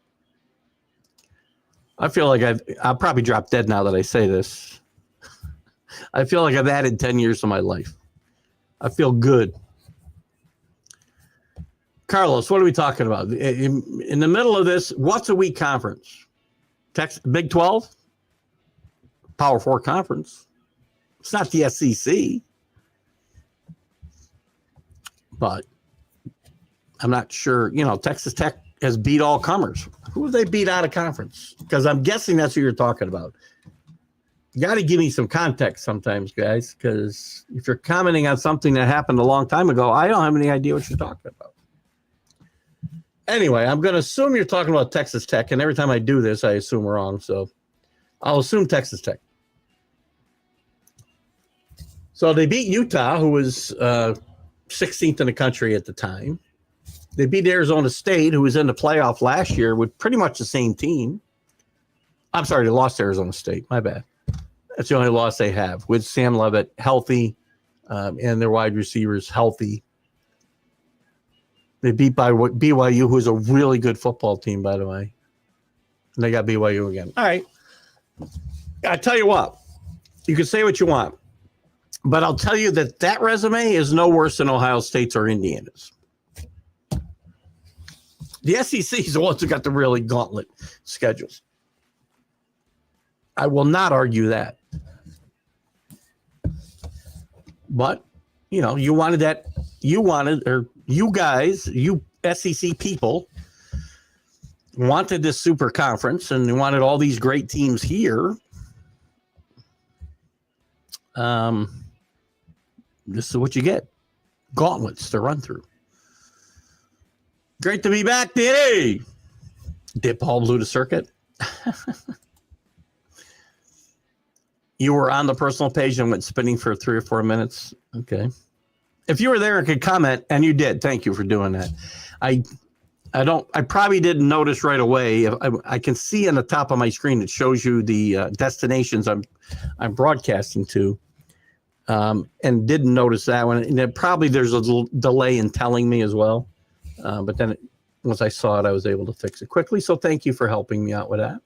Speaker 1: I feel like I'll probably drop dead now that I say this. I feel like I've added 10 years to my life. I feel good. Carlos, what are we talking about? In the middle of this, what's a weak conference? Big 12? Power 4 conference. It's not the SEC. But I'm not sure. Texas Tech has beat all comers. Who have they beat out of conference? Because I'm guessing that's what you're talking about. You got to give me some context sometimes, guys, because if you're commenting on something that happened a long time ago, I don't have any idea what you're talking about. Anyway, I'm going to assume you're talking about Texas Tech, and every time I do this, I assume wrong. So I'll assume Texas Tech. So they beat Utah, who was 16th in the country at the time. They beat Arizona State, who was in the playoff last year with pretty much the same team. I'm sorry, they lost to Arizona State. My bad. That's the only loss they have, with Sam Leavitt healthy and their wide receivers healthy. They beat by BYU, who's a really good football team, by the way. And they got BYU again. All right. I tell you what, you can say what you want, but I'll tell you that resume is no worse than Ohio State's or Indiana's. The SEC is the ones who got the really gauntlet schedules. I will not argue that. But, you wanted that. You guys, you SEC people wanted this super conference and you wanted all these great teams here. This is what you get. Gauntlets to run through. Great to be back, Danny. Did Paul blew the circuit? You were on the personal page and went spinning for 3 or 4 minutes. Okay. If you were there and could comment, and you did, thank you for doing that. I probably didn't notice right away. I can see on the top of my screen it shows you the destinations I'm broadcasting to, and didn't notice that one. And then probably there's a little delay in telling me as well. But then once I saw it, I was able to fix it quickly. So thank you for helping me out with that.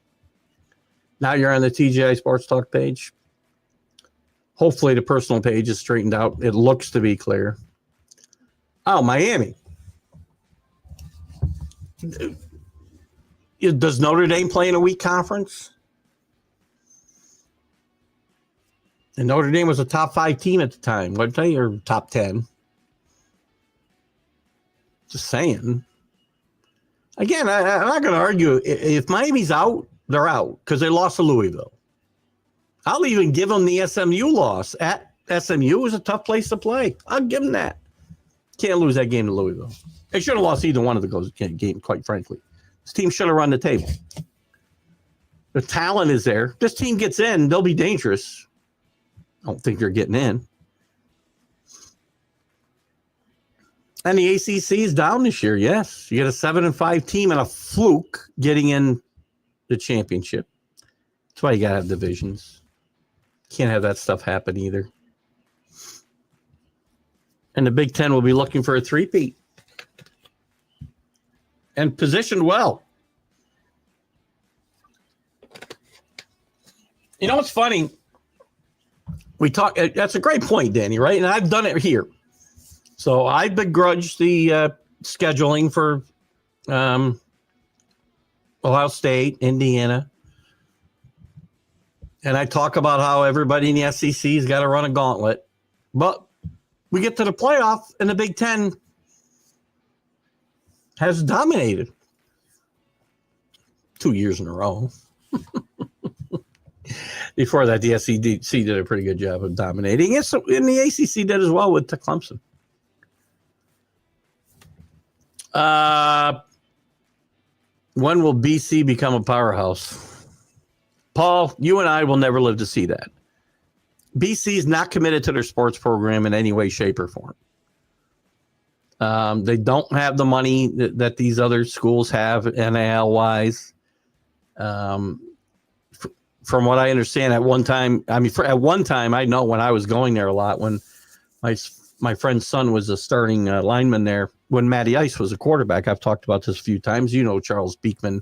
Speaker 1: Now you're on the TGI Sports Talk page. Hopefully the personal page is straightened out. It looks to be clear. Oh, Miami. Does Notre Dame play in a weak conference? And Notre Dame was a top 5 team at the time, wasn't they? Or top 10. Just saying. Again, I'm not going to argue. If Miami's out, they're out because they lost to Louisville. I'll even give them the SMU loss. At SMU was a tough place to play. I'll give them that. Can't lose that game to Louisville. They should have lost either one of the games, quite frankly. This team should have run the table. The talent is there. This team gets in, they'll be dangerous. I don't think they're getting in. And the ACC is down this year, yes. You get a 7-5 team and a fluke getting in the championship. That's why you got to have divisions. Can't have that stuff happen either. And the Big Ten will be looking for a three-peat. And positioned well. You know what's funny? That's a great point, Danny, right? And I've done it here. So I begrudge the scheduling for Ohio State, Indiana. And I talk about how everybody in the SEC's got to run a gauntlet. But we get to the playoff, and the Big Ten has dominated 2 years in a row. Before that, the SEC did a pretty good job of dominating. And the ACC did as well with Clemson. When will BC become a powerhouse? Paul, you and I will never live to see that. BC is not committed to their sports program in any way, shape, or form. They don't have the money that these other schools have, NIL-wise. From what I understand, at one time, I know when I was going there a lot, when my friend's son was a starting lineman there, when Matty Ice was a quarterback. I've talked about this a few times. You know Charles Beekman.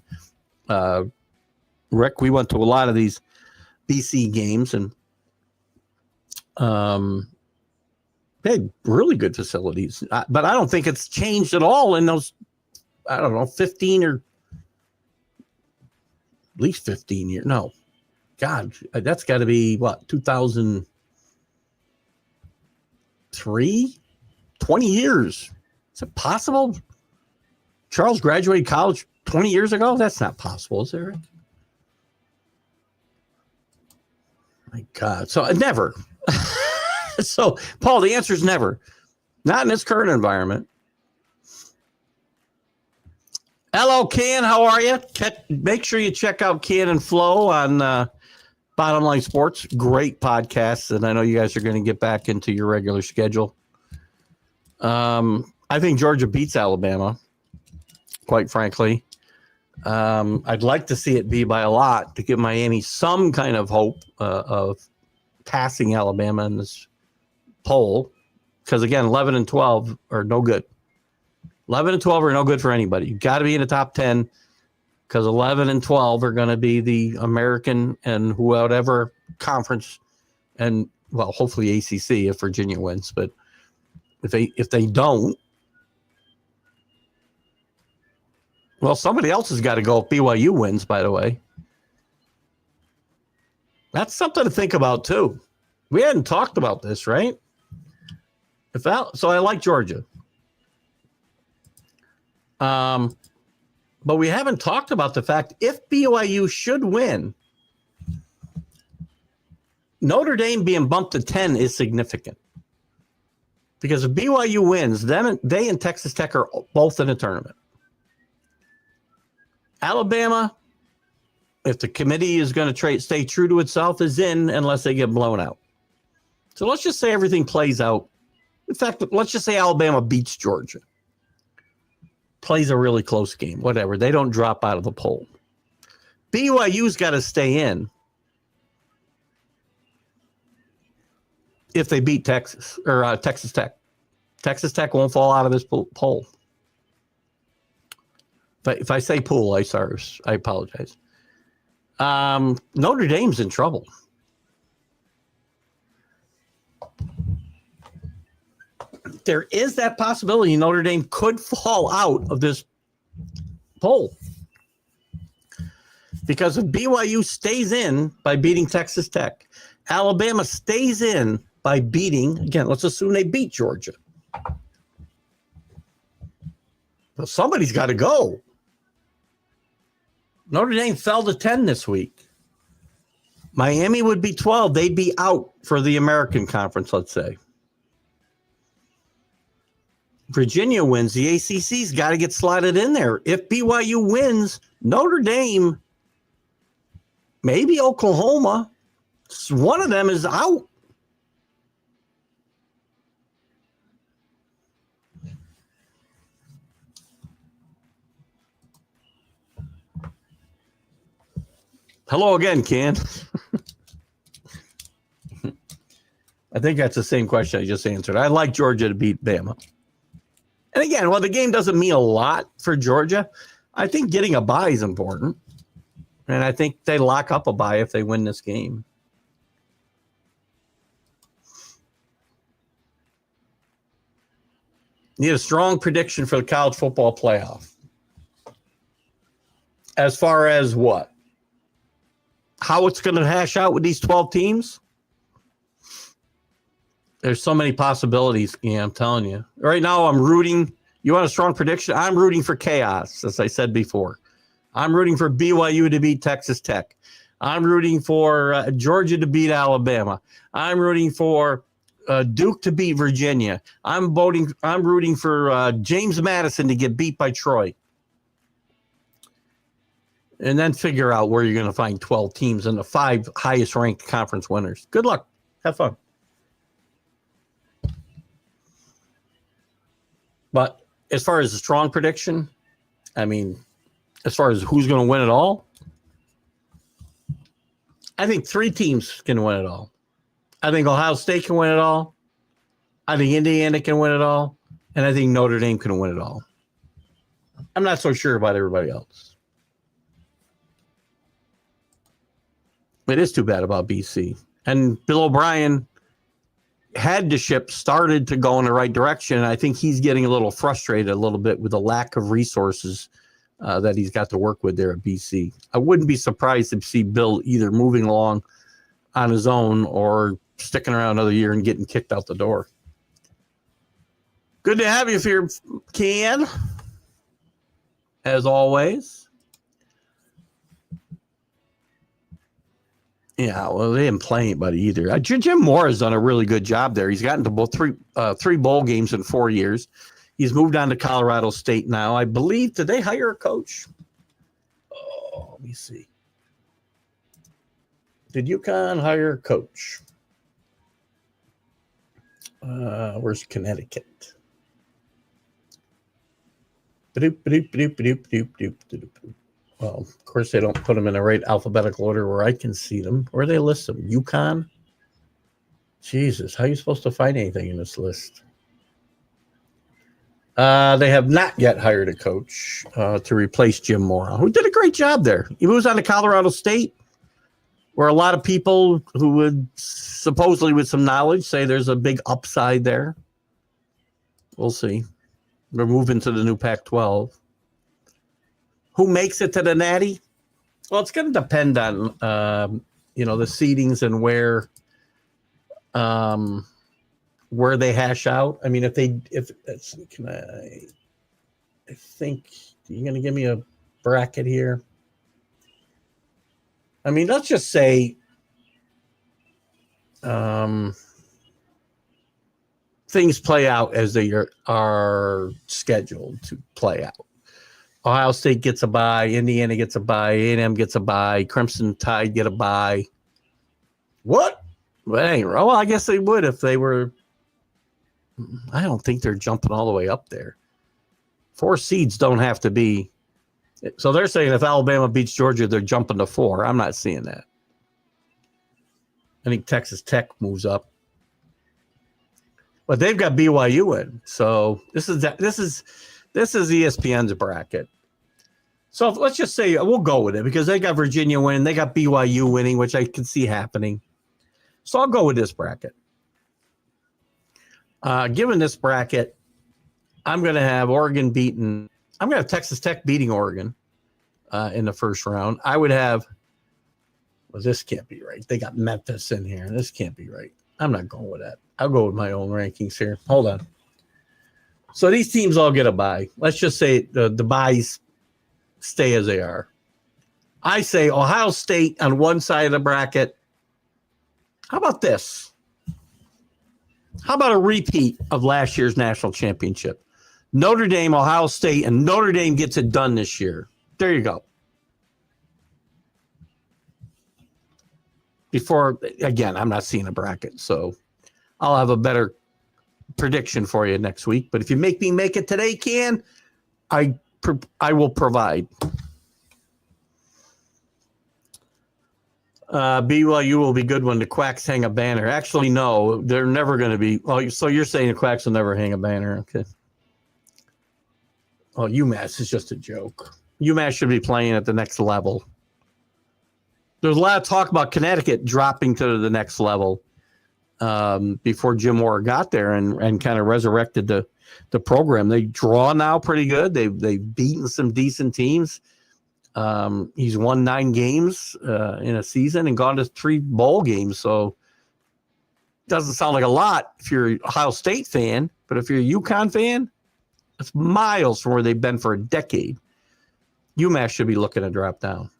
Speaker 1: Rick, we went to a lot of these BC games, and they had really good facilities. But I don't think it's changed at all in those, 15 or at least 15 years. No. God, that's got to be, 2003? 20 years. Is it possible? Charles graduated college 20 years ago? That's not possible, is it, Rick? My God. So never. So, Paul, the answer is never. Not in this current environment. Hello, Ken. How are you? Make sure you check out Ken and Flo on Bottom Line Sports. Great podcast, and I know you guys are going to get back into your regular schedule. I think Georgia beats Alabama, quite frankly. I'd like to see it be by a lot to give Miami some kind of hope of passing Alabama in this poll, because, again, 11 and 12 are no good. 11 and 12 are no good for anybody. You've got to be in the top 10, because 11 and 12 are going to be the American and whatever conference, and, well, hopefully ACC if Virginia wins. But if they don't, well, somebody else has got to go if BYU wins, by the way. That's something to think about, too. We hadn't talked about this, right? So I like Georgia. But we haven't talked about the fact if BYU should win, Notre Dame being bumped to 10 is significant. Because if BYU wins, then they and Texas Tech are both in a tournament. Alabama, if the committee is going to stay true to itself, is in unless they get blown out. So let's just say everything plays out. In fact, let's just say Alabama beats Georgia. Plays a really close game, whatever. They don't drop out of the poll. BYU's got to stay in if they beat Texas or Texas Tech. Texas Tech won't fall out of this poll. But if I say pool, I apologize. Notre Dame's in trouble. There is that possibility Notre Dame could fall out of this poll. Because if BYU stays in by beating Texas Tech, Alabama stays in by beating, again, let's assume they beat Georgia. Well, somebody's got to go. Notre Dame fell to 10 this week. Miami would be 12. They'd be out for the American Conference, let's say. Virginia wins. The ACC's got to get slotted in there. If BYU wins, Notre Dame, maybe Oklahoma, one of them is out. Hello again, Ken. I think that's the same question I just answered. I like Georgia to beat Bama. And again, while the game doesn't mean a lot for Georgia, I think getting a bye is important. And I think they lock up a bye if they win this game. Need a strong prediction for the college football playoff. As far as what? How it's going to hash out with these 12 teams? There's so many possibilities, I'm telling you. Right now, I'm rooting. You want a strong prediction? I'm rooting for chaos, as I said before. I'm rooting for BYU to beat Texas Tech. I'm rooting for Georgia to beat Alabama. I'm rooting for Duke to beat Virginia. I'm rooting for James Madison to get beat by Troy. And then figure out where you're going to find 12 teams and the 5 highest ranked conference winners. Good luck. Have fun. But as far as a strong prediction, I mean, as far as who's going to win it all, I think 3 teams can win it all. I think Ohio State can win it all. I think Indiana can win it all. And I think Notre Dame can win it all. I'm not so sure about everybody else. It is too bad about BC. And Bill O'Brien had the ship started to go in the right direction. And I think he's getting a little frustrated a little bit with the lack of resources that he's got to work with there at BC. I wouldn't be surprised to see Bill either moving along on his own or sticking around another year and getting kicked out the door. Good to have you here, Ken. As always. Yeah, well, they didn't play anybody either. Jim Moore has done a really good job there. He's gotten to both three bowl games in 4 years. He's moved on to Colorado State now. I believe, did they hire a coach? Oh, let me see. Did UConn hire a coach? Where's Connecticut? Well, of course, they don't put them in the right alphabetical order where I can see them. Where they list them? UConn? Jesus, how are you supposed to find anything in this list? They have not yet hired a coach to replace Jim Mora, who did a great job there. He was on to Colorado State, where a lot of people who would supposedly with some knowledge say there's a big upside there. We'll see. We're moving to the new Pac-12. Who makes it to the Natty? Well, it's going to depend on the seedings and where they hash out. I mean, I think you're going to give me a bracket here. I mean, let's just say things play out as they are scheduled to play out. Ohio State gets a bye. Indiana gets a bye. A&M gets a bye. Crimson Tide get a bye. What? Well, I guess they would if they were. I don't think they're jumping all the way up there. 4 seeds don't have to be. So they're saying if Alabama beats Georgia, they're jumping to 4. I'm not seeing that. I think Texas Tech moves up. But they've got BYU in. So this is ESPN's bracket. So let's just say we'll go with it because they got Virginia winning. They got BYU winning, which I can see happening. So I'll go with this bracket. Given this bracket, I'm going to have Oregon beaten. I'm going to have Texas Tech beating Oregon in the first round. I would have, well, this can't be right. They got Memphis in here. This can't be right. I'm not going with that. I'll go with my own rankings here. Hold on. So these teams all get a bye. Let's just say the byes stay as they are. I say Ohio State on one side of the bracket. How about this? How about a repeat of last year's national championship? Notre Dame, Ohio State, and Notre Dame gets it done this year. There you go. Before, again, I'm not seeing a bracket, so I'll have a better prediction for you next week. But if you make me make it today, Ken, I will provide. BYU will be good when the Quacks hang a banner. Actually, no, they're never going to be. Oh, so you're saying the Quacks will never hang a banner? Okay. Oh, UMass is just a joke. UMass should be playing at the next level. There's a lot of talk about Connecticut dropping to the next level before Jim Moore got there and kind of resurrected the program. They draw now pretty good. They've beaten some decent teams. He's won 9 games in a season and gone to 3 bowl games. So doesn't sound like a lot if you're an Ohio State fan, but if you're a UConn fan, it's miles from where they've been for a decade. UMass should be looking to drop down.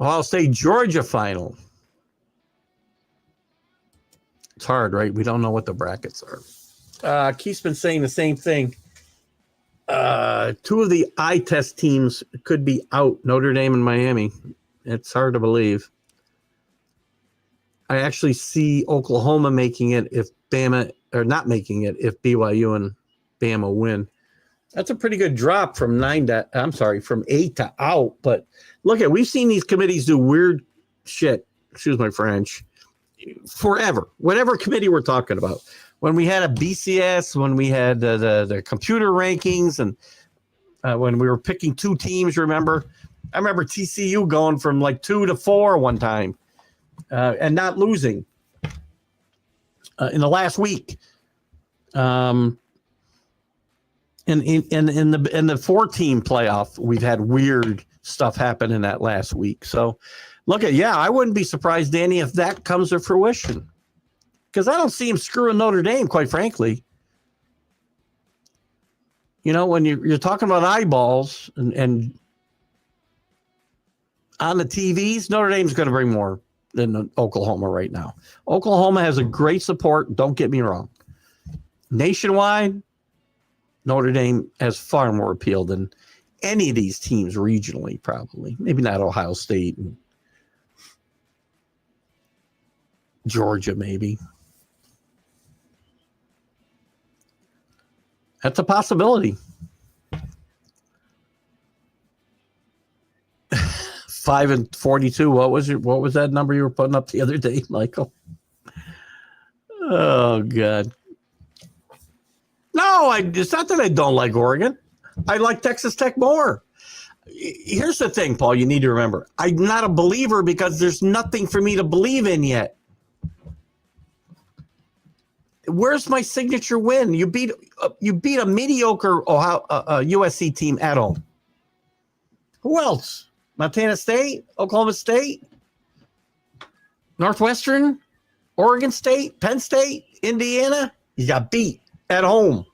Speaker 1: Ohio State, Georgia final. It's hard, right? We don't know what the brackets are. Keith's been saying the same thing. Two of the eye test teams could be out, Notre Dame and Miami. It's hard to believe. I actually see Oklahoma making it if Bama, or not making it if BYU and Bama win. That's a pretty good drop from 8 to out. But look we've seen these committees do weird shit, excuse my French, forever. Whatever committee we're talking about. When we had a BCS, when we had the computer rankings, and when we were picking two teams, remember? I remember TCU going from like 2 to 4 one time and not losing in the last week. In the 4-team playoff, we've had weird stuff happen in that last week. So, I wouldn't be surprised, Danny, if that comes to fruition. Because I don't see him screwing Notre Dame, quite frankly. You know, when you're talking about eyeballs and on the TVs, Notre Dame's going to bring more than Oklahoma right now. Oklahoma has a great support, don't get me wrong. Nationwide, Notre Dame has far more appeal than any of these teams regionally, probably. Maybe not Ohio State and Georgia, maybe. That's a possibility. 5-42. What was that number you were putting up the other day, Michael? Oh, God. No, it's not that I don't like Oregon. I like Texas Tech more. Here's the thing, Paul, you need to remember. I'm not a believer because there's nothing for me to believe in yet. Where's my signature win? You beat a mediocre USC team at home. Who else? Montana State, Oklahoma State, Northwestern, Oregon State, Penn State, Indiana. You got beat at home.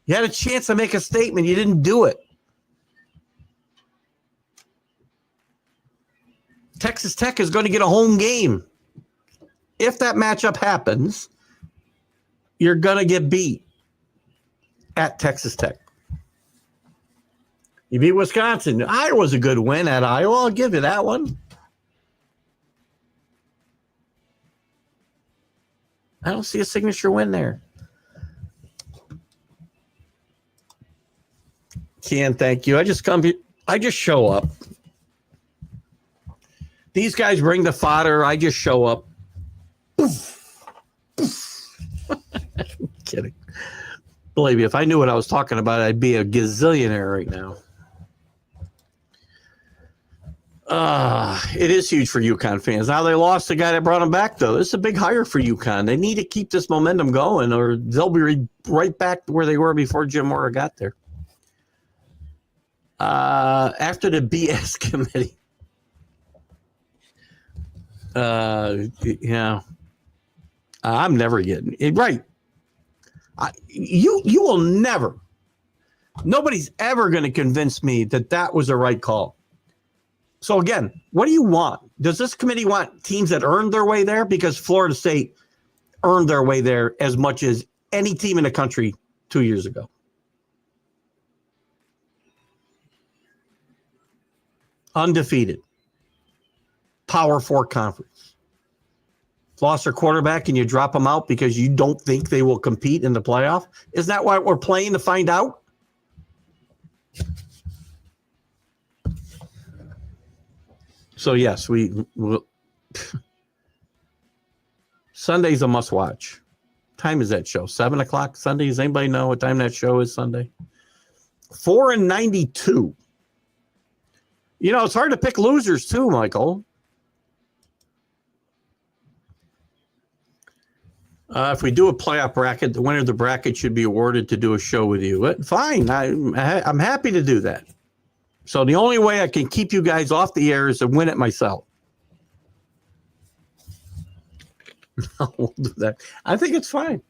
Speaker 1: You had a chance to make a statement. You didn't do it. Texas Tech is going to get a home game. If that matchup happens, you're going to get beat at Texas Tech. You beat Wisconsin. Iowa's a good win at Iowa. I'll give you that one. I don't see a signature win there. Can thank you. I just show up. These guys bring the fodder. I just show up. Poof. Poof. Kidding. Believe me, if I knew what I was talking about, I'd be a gazillionaire right now. It is huge for UConn fans. Now they lost the guy that brought them back, though. This is a big hire for UConn. They need to keep this momentum going, or they'll be right back to where they were before Jim Mora got there. After the BS committee. I'm never getting it right. You will never. Nobody's ever going to convince me that was a right call. So again, what do you want? Does this committee want teams that earned their way there? Because Florida State earned their way there as much as any team in the country 2 years ago. Undefeated. Power 4 conference. Lost their quarterback and you drop them out because you don't think they will compete in the playoff? Isn't that why we're playing to find out? So yes, we will. Sunday's a must watch. Time is that show? 7:00 Sunday. Does anybody know what time that show is Sunday? 4:92. You know, it's hard to pick losers too, Michael. If we do a playoff bracket, the winner of the bracket should be awarded to do a show with you. But fine, I'm happy to do that. So the only way I can keep you guys off the air is to win it myself. We'll do that. I think it's fine.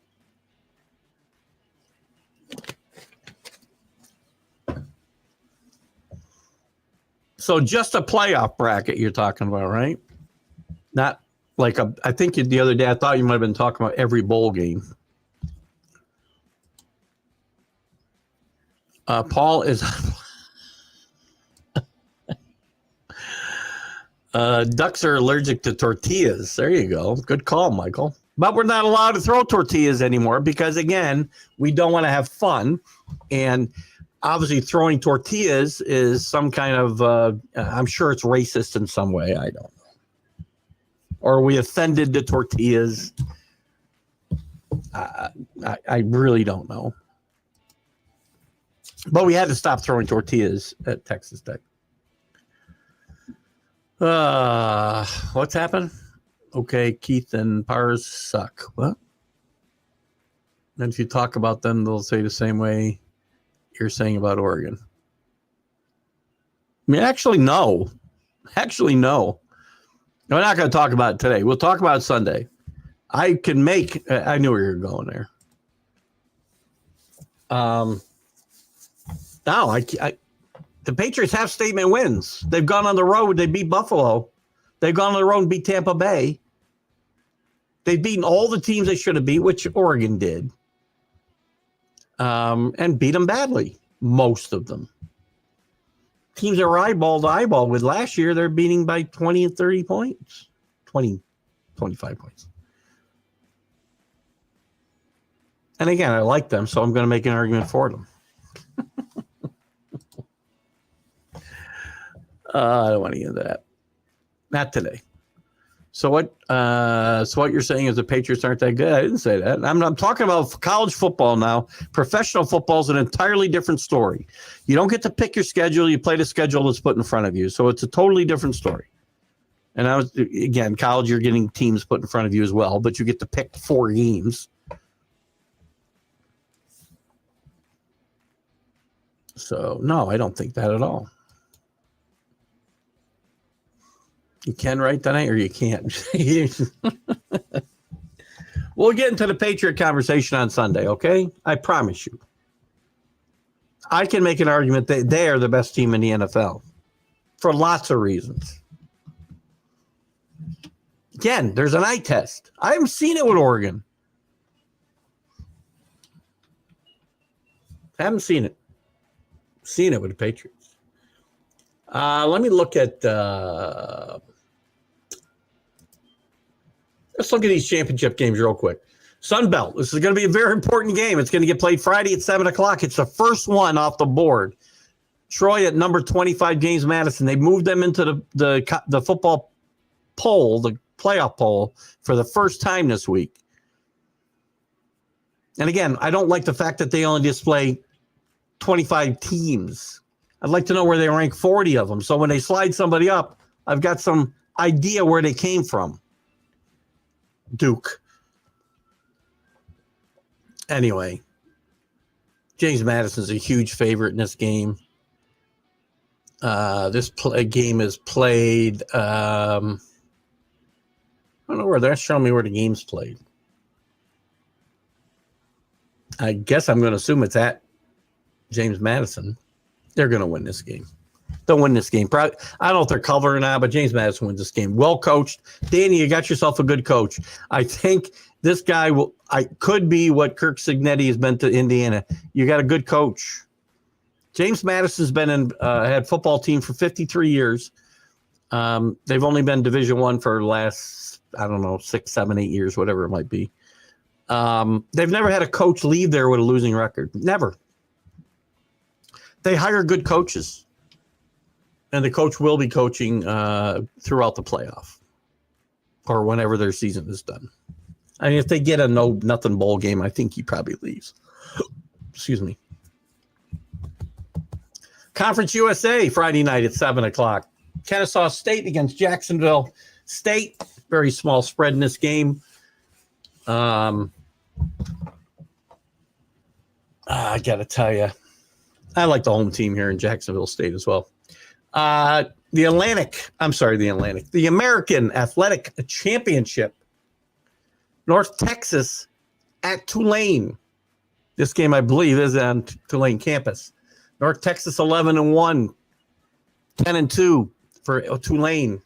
Speaker 1: So just a playoff bracket you're talking about, right? Not I think the other day I thought you might have been talking about every bowl game. Paul is ducks are allergic to tortillas. There you go. Good call, Michael. But we're not allowed to throw tortillas anymore because, again, we don't want to have fun. And obviously throwing tortillas is some kind of, I'm sure it's racist in some way. I don't know. Or we offended the tortillas. I really don't know. But we had to stop throwing tortillas at Texas Tech. What's happened? Okay, Keith and Pars suck. What? And if you talk about them, they'll say the same way you're saying about Oregon. I mean, actually, no. We're not going to talk about it today. We'll talk about it Sunday. I knew where you were going there. The Patriots have statement wins. They've gone on the road. They beat Buffalo. They've gone on the road and beat Tampa Bay. They've beaten all the teams they should have beat, which Oregon did, and beat them badly, most of them. Teams that were eyeball to eyeball with last year, they're beating by 20 and 30 points, 20, 25 points. And again, I like them, so I'm going to make an argument for them. I don't want to get into that. Not today. So what you're saying is the Patriots aren't that good? I didn't say that. I'm talking about college football now. Professional football is an entirely different story. You don't get to pick your schedule. You play the schedule that's put in front of you. So it's a totally different story. And again, college, you're getting teams put in front of you as well, but you get to pick 4 games. So, no, I don't think that at all. You can write tonight or you can't. We'll get into the Patriot conversation on Sunday, okay? I promise you. I can make an argument that they are the best team in the NFL for lots of reasons. Again, there's an eye test. I haven't seen it with Oregon. I haven't seen it. Seen it with the Patriots. Let me look at let's look at these championship games real quick. Sun Belt. This is going to be a very important game. It's going to get played Friday at 7 o'clock. It's the first one off the board. Troy at number 25, James Madison. They moved them into the football poll, the playoff poll, for the first time this week. And again, I don't like the fact that they only display 25 teams. I'd like to know where they rank 40 of them. So when they slide somebody up, I've got some idea where they came from. Duke. Anyway, James Madison's a huge favorite in this game. This game is played. I don't know where they're showing me where the game's played. I guess I'm going to assume it's at James Madison. They're going to win this game. They'll win this game. Probably, I don't know if they're covering or not, but James Madison wins this game. Well coached. Danny, you got yourself a good coach. I think this guy could be what Kirk Cignetti has been to Indiana. You got a good coach. James Madison's been had football team for 53 years. They've only been Division I for the last, 6, 7, 8 years, whatever it might be. They've never had a coach leave there with a losing record. Never. They hire good coaches. And the coach will be coaching throughout the playoff or whenever their season is done. I mean, if they get a nothing bowl game, I think he probably leaves. Excuse me. Conference USA, Friday night at 7 o'clock. Kennesaw State against Jacksonville State. Very small spread in this game. I got to tell you, I like the home team here in Jacksonville State as well. The American Athletic Championship. North Texas at Tulane. This game, I believe, is on Tulane campus. North Texas 11-1, 10-2 for Tulane.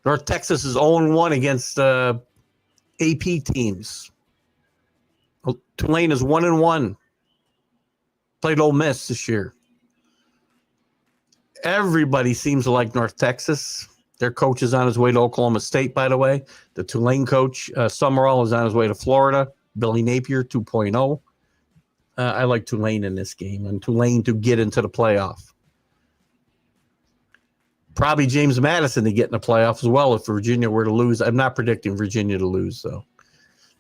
Speaker 1: North Texas is 0-1 against AP teams. Tulane is 1-1. Played Ole Miss this year. Everybody seems to like North Texas. Their coach is on his way to Oklahoma State, by the way. The Tulane coach, Summerall, is on his way to Florida. Billy Napier, 2.0. I like Tulane in this game, and Tulane to get into the playoff. Probably James Madison to get in the playoff as well if Virginia were to lose. I'm not predicting Virginia to lose, though.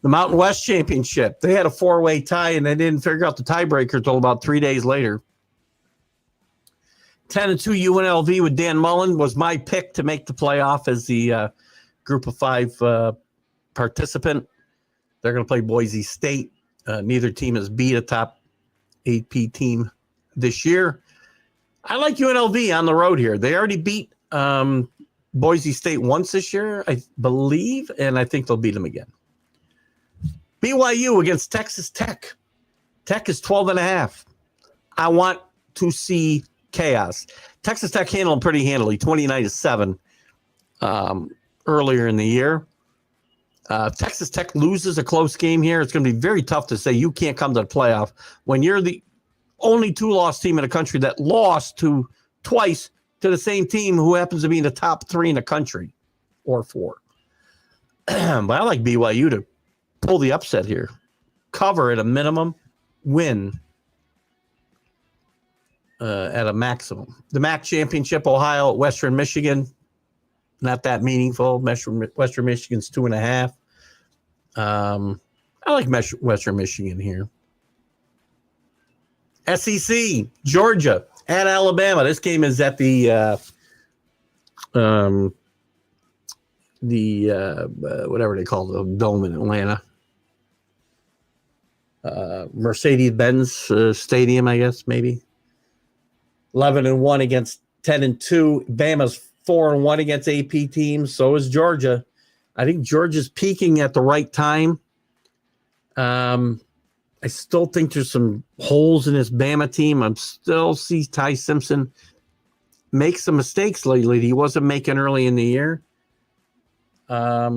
Speaker 1: The Mountain West Championship. They had a 4-way tie, and they didn't figure out the tiebreaker until about 3 days later. 10-2 UNLV with Dan Mullen was my pick to make the playoff as the group of 5 participant. They're going to play Boise State. Neither team has beat a top AP team this year. I like UNLV on the road here. They already beat Boise State once this year, I believe, and I think they'll beat them again. BYU against Texas Tech. Tech is 12.5. I want to see chaos. Texas Tech handled them pretty handily, 29-7 earlier in the year. Texas Tech loses a close game here. It's going to be very tough to say you can't come to the playoff when you're the only 2-loss team in the country that lost twice to the same team who happens to be in the top 3 in the country or 4. But I like BYU to pull the upset here. Cover at a minimum, win at a maximum. The MAC championship, Ohio at Western Michigan, not that meaningful. Western Michigan's 2.5. I like Western Michigan here. SEC, Georgia at Alabama. This game is at the whatever they call the dome in Atlanta. Mercedes-Benz Stadium, I guess, maybe. 11-1 against 10-2. Bama's 4-1 against AP teams. So is Georgia. I think Georgia's peaking at the right time. I still think there's some holes in this Bama team. I'm still see Ty Simpson make some mistakes lately that he wasn't making early in the year. I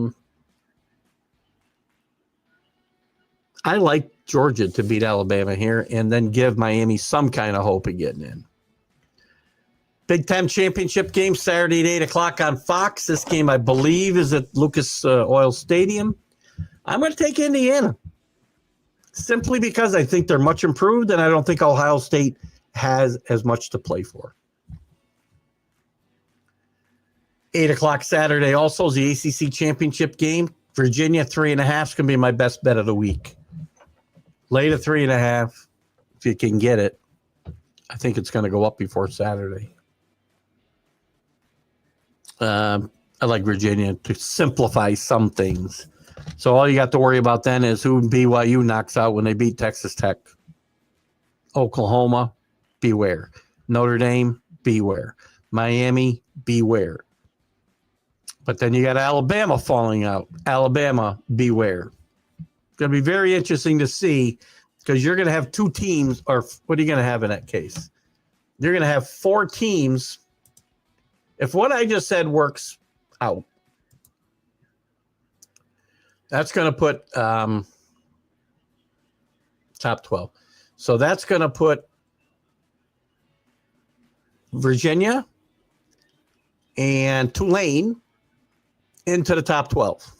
Speaker 1: like Georgia to beat Alabama here and then give Miami some kind of hope of getting in. Big Ten championship game Saturday at 8 o'clock on Fox. This game, I believe, is at Lucas Oil Stadium. I'm going to take Indiana simply because I think they're much improved, and I don't think Ohio State has as much to play for. 8 o'clock Saturday also is the ACC championship game. Virginia 3.5 is going to be my best bet of the week. Lay to 3.5 if you can get it. I think it's going to go up before Saturday. I like Virginia to simplify some things. So all you got to worry about then is who BYU knocks out when they beat Texas Tech. Oklahoma, beware. Notre Dame, beware. Miami, beware. But then you got Alabama falling out. Alabama, beware. It's going to be very interesting to see because you're going to have 2 teams, or what are you going to have in that case? You're going to have 4 teams. If what I just said works out, that's going to put top 12. So that's going to put Virginia and Tulane into the top 12.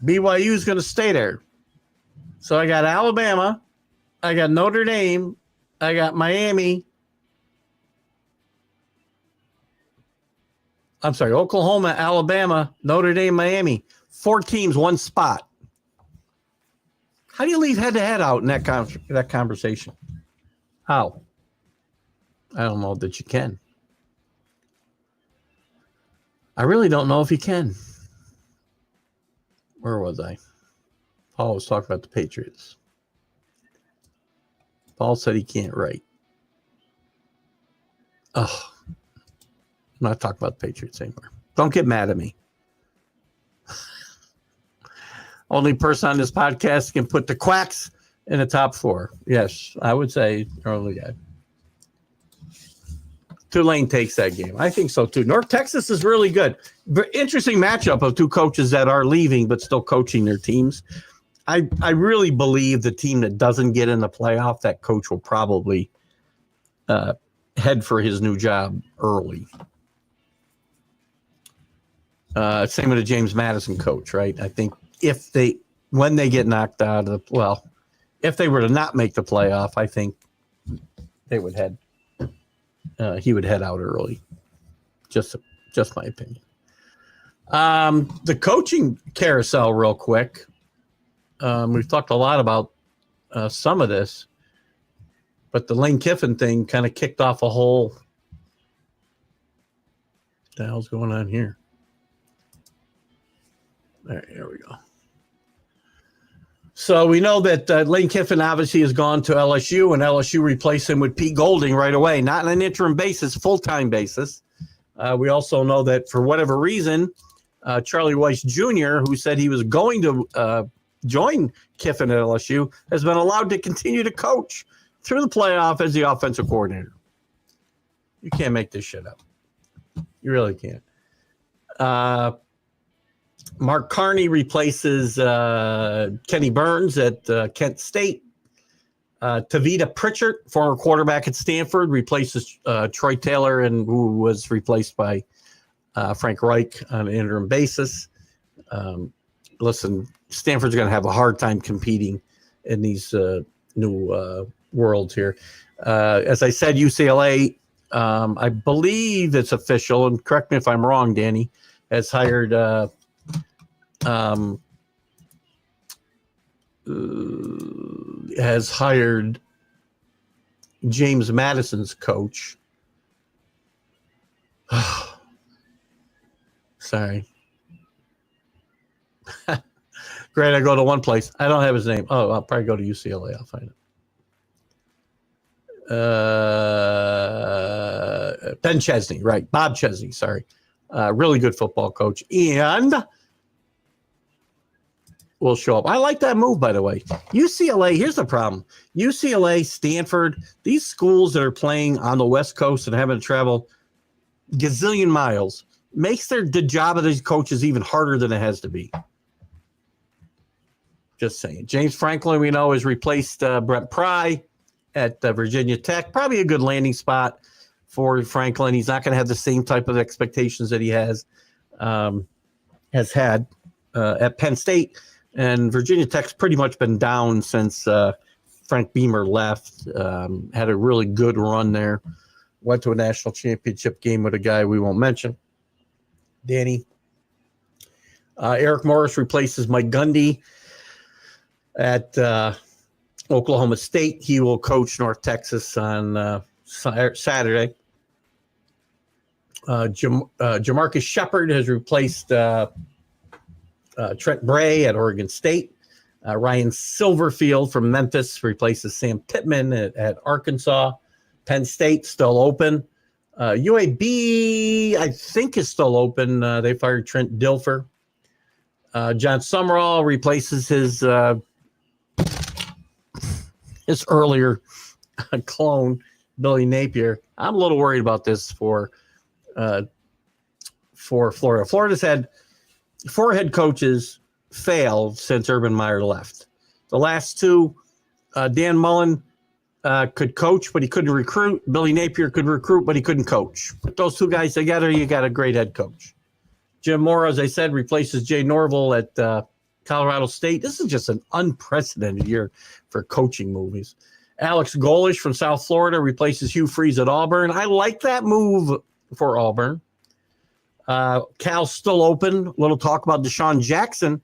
Speaker 1: BYU is going to stay there. So I got Alabama, I got Notre Dame, I got Miami. I'm sorry, Oklahoma, Alabama, Notre Dame, Miami. 4 teams, 1 spot. How do you leave head-to-head out in that conversation? How? I don't know that you can. I really don't know if you can. Where was I? Paul was talking about the Patriots. Paul said he can't write. Oh. I'm not talking about the Patriots anymore. Don't get mad at me. Only person on this podcast can put the Quacks in the top 4. Yes, I would say early guy. Tulane takes that game. I think so too. North Texas is really good. Interesting matchup of two coaches that are leaving but still coaching their teams. I really believe the team that doesn't get in the playoff, that coach will probably head for his new job early. Same with the James Madison coach, right? I think when they get knocked out of if they were to not make the playoff, I think they would he would head out early. Just my opinion. The coaching carousel real quick. We've talked a lot about some of this, but the Lane Kiffin thing kind of kicked off a whole. What the hell's going on here? There we go. So we know that Lane Kiffin obviously has gone to LSU, and LSU replaced him with Pete Golding right away, not on an interim basis, full-time basis. We also know that for whatever reason, Charlie Weiss Jr., who said he was going to join Kiffin at LSU, has been allowed to continue to coach through the playoff as the offensive coordinator. You can't make this shit up. You really can't. Mark Carney replaces Kenny Burns at Kent State. Tavita Pritchard, former quarterback at Stanford, replaces Troy Taylor, who was replaced by Frank Reich on an interim basis. Listen, Stanford's going to have a hard time competing in these new worlds here. As I said, UCLA, I believe it's official, and correct me if I'm wrong, Danny, has hired James Madison's coach. Sorry. Great, I go to one place. I don't have his name. Oh, I'll probably go to UCLA. I'll find it. Ben Chesney, right. Bob Chesney, sorry. Really good football coach. And will show up. I like that move, by the way. UCLA, here's the problem. UCLA, Stanford, these schools that are playing on the West Coast and having to travel gazillion miles makes the job of these coaches even harder than it has to be. Just saying. James Franklin, we know, has replaced Brent Pry at Virginia Tech. Probably a good landing spot for Franklin. He's not going to have the same type of expectations that he has had at Penn State. And Virginia Tech's pretty much been down since Frank Beamer left. Had a really good run there. Went to a national championship game with a guy we won't mention. Danny. Eric Morris replaces Mike Gundy at Oklahoma State. He will coach North Texas on Saturday. Jamarcus Shepard has replaced Trent Bray at Oregon State. Ryan Silverfield from Memphis replaces Sam Pittman at Arkansas. Penn State still open. UAB, I think, is still open. They fired Trent Dilfer. John Summerall replaces his earlier clone, Billy Napier. I'm a little worried about this for Florida. Florida's had 4 head coaches failed since Urban Meyer left. The last 2, Dan Mullen could coach, but he couldn't recruit. Billy Napier could recruit, but he couldn't coach. Put those 2 guys together, you got a great head coach. Jim Mora, as I said, replaces Jay Norville at Colorado State. This is just an unprecedented year for coaching movies. Alex Golish from South Florida replaces Hugh Freeze at Auburn. I like that move for Auburn. Cal's still open. A little talk about Deshaun Jackson,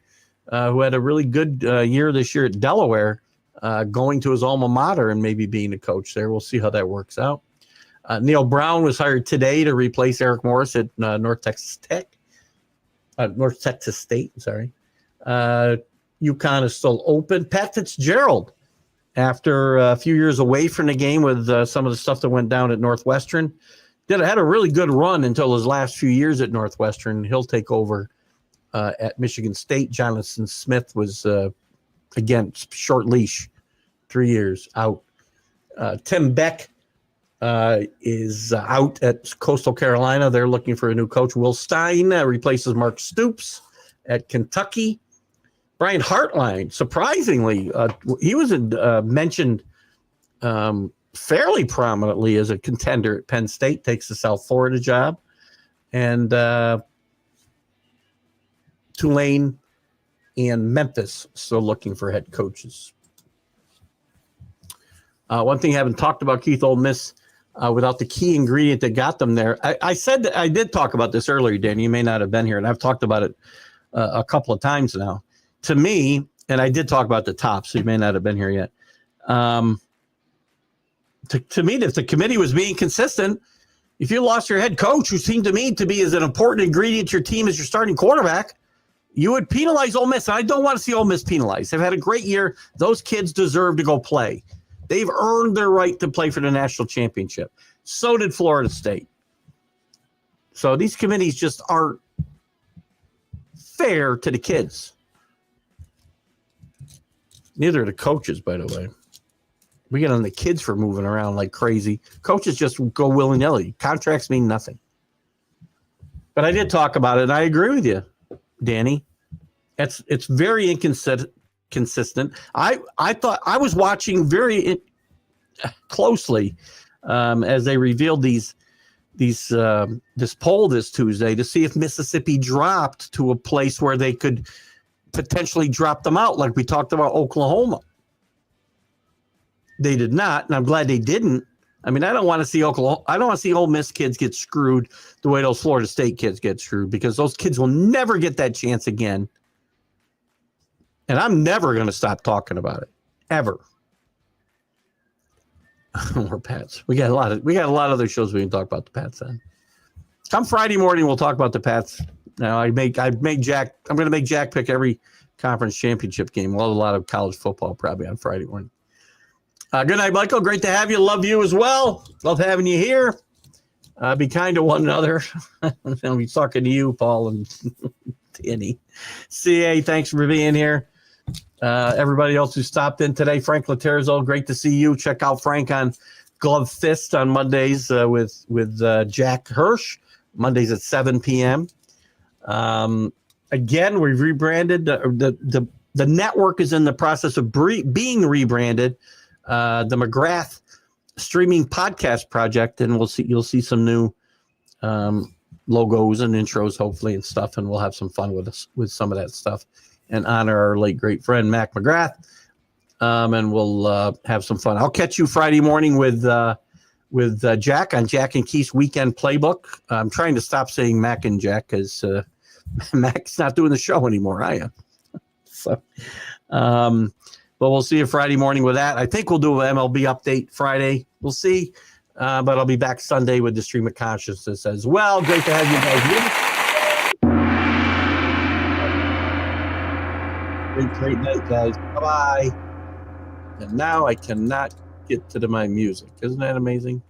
Speaker 1: who had a really good year this year at Delaware, going to his alma mater and maybe being a coach there. We'll see how that works out. Neil Brown was hired today to replace Eric Morris at North Texas State. Sorry. UConn is still open. Pat Fitzgerald, after a few years away from the game with some of the stuff that went down at Northwestern, had a really good run until his last few years at Northwestern. He'll take over at Michigan State. Jonathan Smith was, again, short leash, 3 years out. Tim Beck is out at Coastal Carolina. They're looking for a new coach. Will Stein replaces Mark Stoops at Kentucky. Brian Hartline, surprisingly, he was mentioned fairly prominently as a contender at Penn State, takes the South Florida job. And Tulane and Memphis still looking for head coaches. One thing I haven't talked about, Keith, Ole Miss, without the key ingredient that got them there. I said that I did talk about this earlier, Dan. You may not have been here, and I've talked about it a couple of times now. To me, and I did talk about the top, so you may not have been here yet. To me, if the committee was being consistent, if you lost your head coach, who seemed to me to be as an important ingredient to your team as your starting quarterback, you would penalize Ole Miss. And I don't want to see Ole Miss penalized. They've had a great year. Those kids deserve to go play. They've earned their right to play for the national championship. So did Florida State. So these committees just aren't fair to the kids. Neither are the coaches, by the way. We get on the kids for moving around like crazy. Coaches just go willy-nilly. Contracts mean nothing. But I did talk about it, and I agree with you, Danny. It's very inconsistent. I thought I was watching very closely as they revealed this poll this Tuesday to see if Mississippi dropped to a place where they could potentially drop them out, like we talked about Oklahoma. They did not, and I'm glad they didn't. I mean, I don't want to see Ole Miss kids get screwed the way those Florida State kids get screwed, because those kids will never get that chance again. And I'm never going to stop talking about it, ever. More Pats. We got a lot of other shows we can talk about the Pats on. Come Friday morning, we'll talk about the Pats. Now I'm going to make Jack pick every conference championship game. We'll have a lot of college football probably on Friday morning. Good night, Michael. Great to have you. Love you as well. Love having you here. Be kind to one another. I'll be talking to you, Paul and Danny. CA, thanks for being here. Everybody else who stopped in today, Frank Laterzo, great to see you. Check out Frank on Glove Fist on Mondays with Jack Hirsch. Mondays at 7 p.m. Again, we've rebranded. The network is in the process of being rebranded. The McGrath streaming podcast project, and you'll see some new logos and intros, hopefully, and stuff, and we'll have some fun with some of that stuff and honor our late great friend Mac McGrath. And we'll have some fun. I'll catch you Friday morning with Jack on Jack and Keith's weekend playbook. I'm trying to stop saying Mac and Jack because Mac's not doing the show anymore. I am. So, but we'll see you Friday morning with that. I think we'll do an MLB update Friday. We'll see. But I'll be back Sunday with the Stream of Consciousness as well. Great to have you guys here. Great night, guys. Bye-bye. And now I cannot get to my music. Isn't that amazing?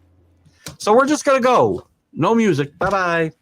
Speaker 1: So we're just going to go. No music. Bye-bye.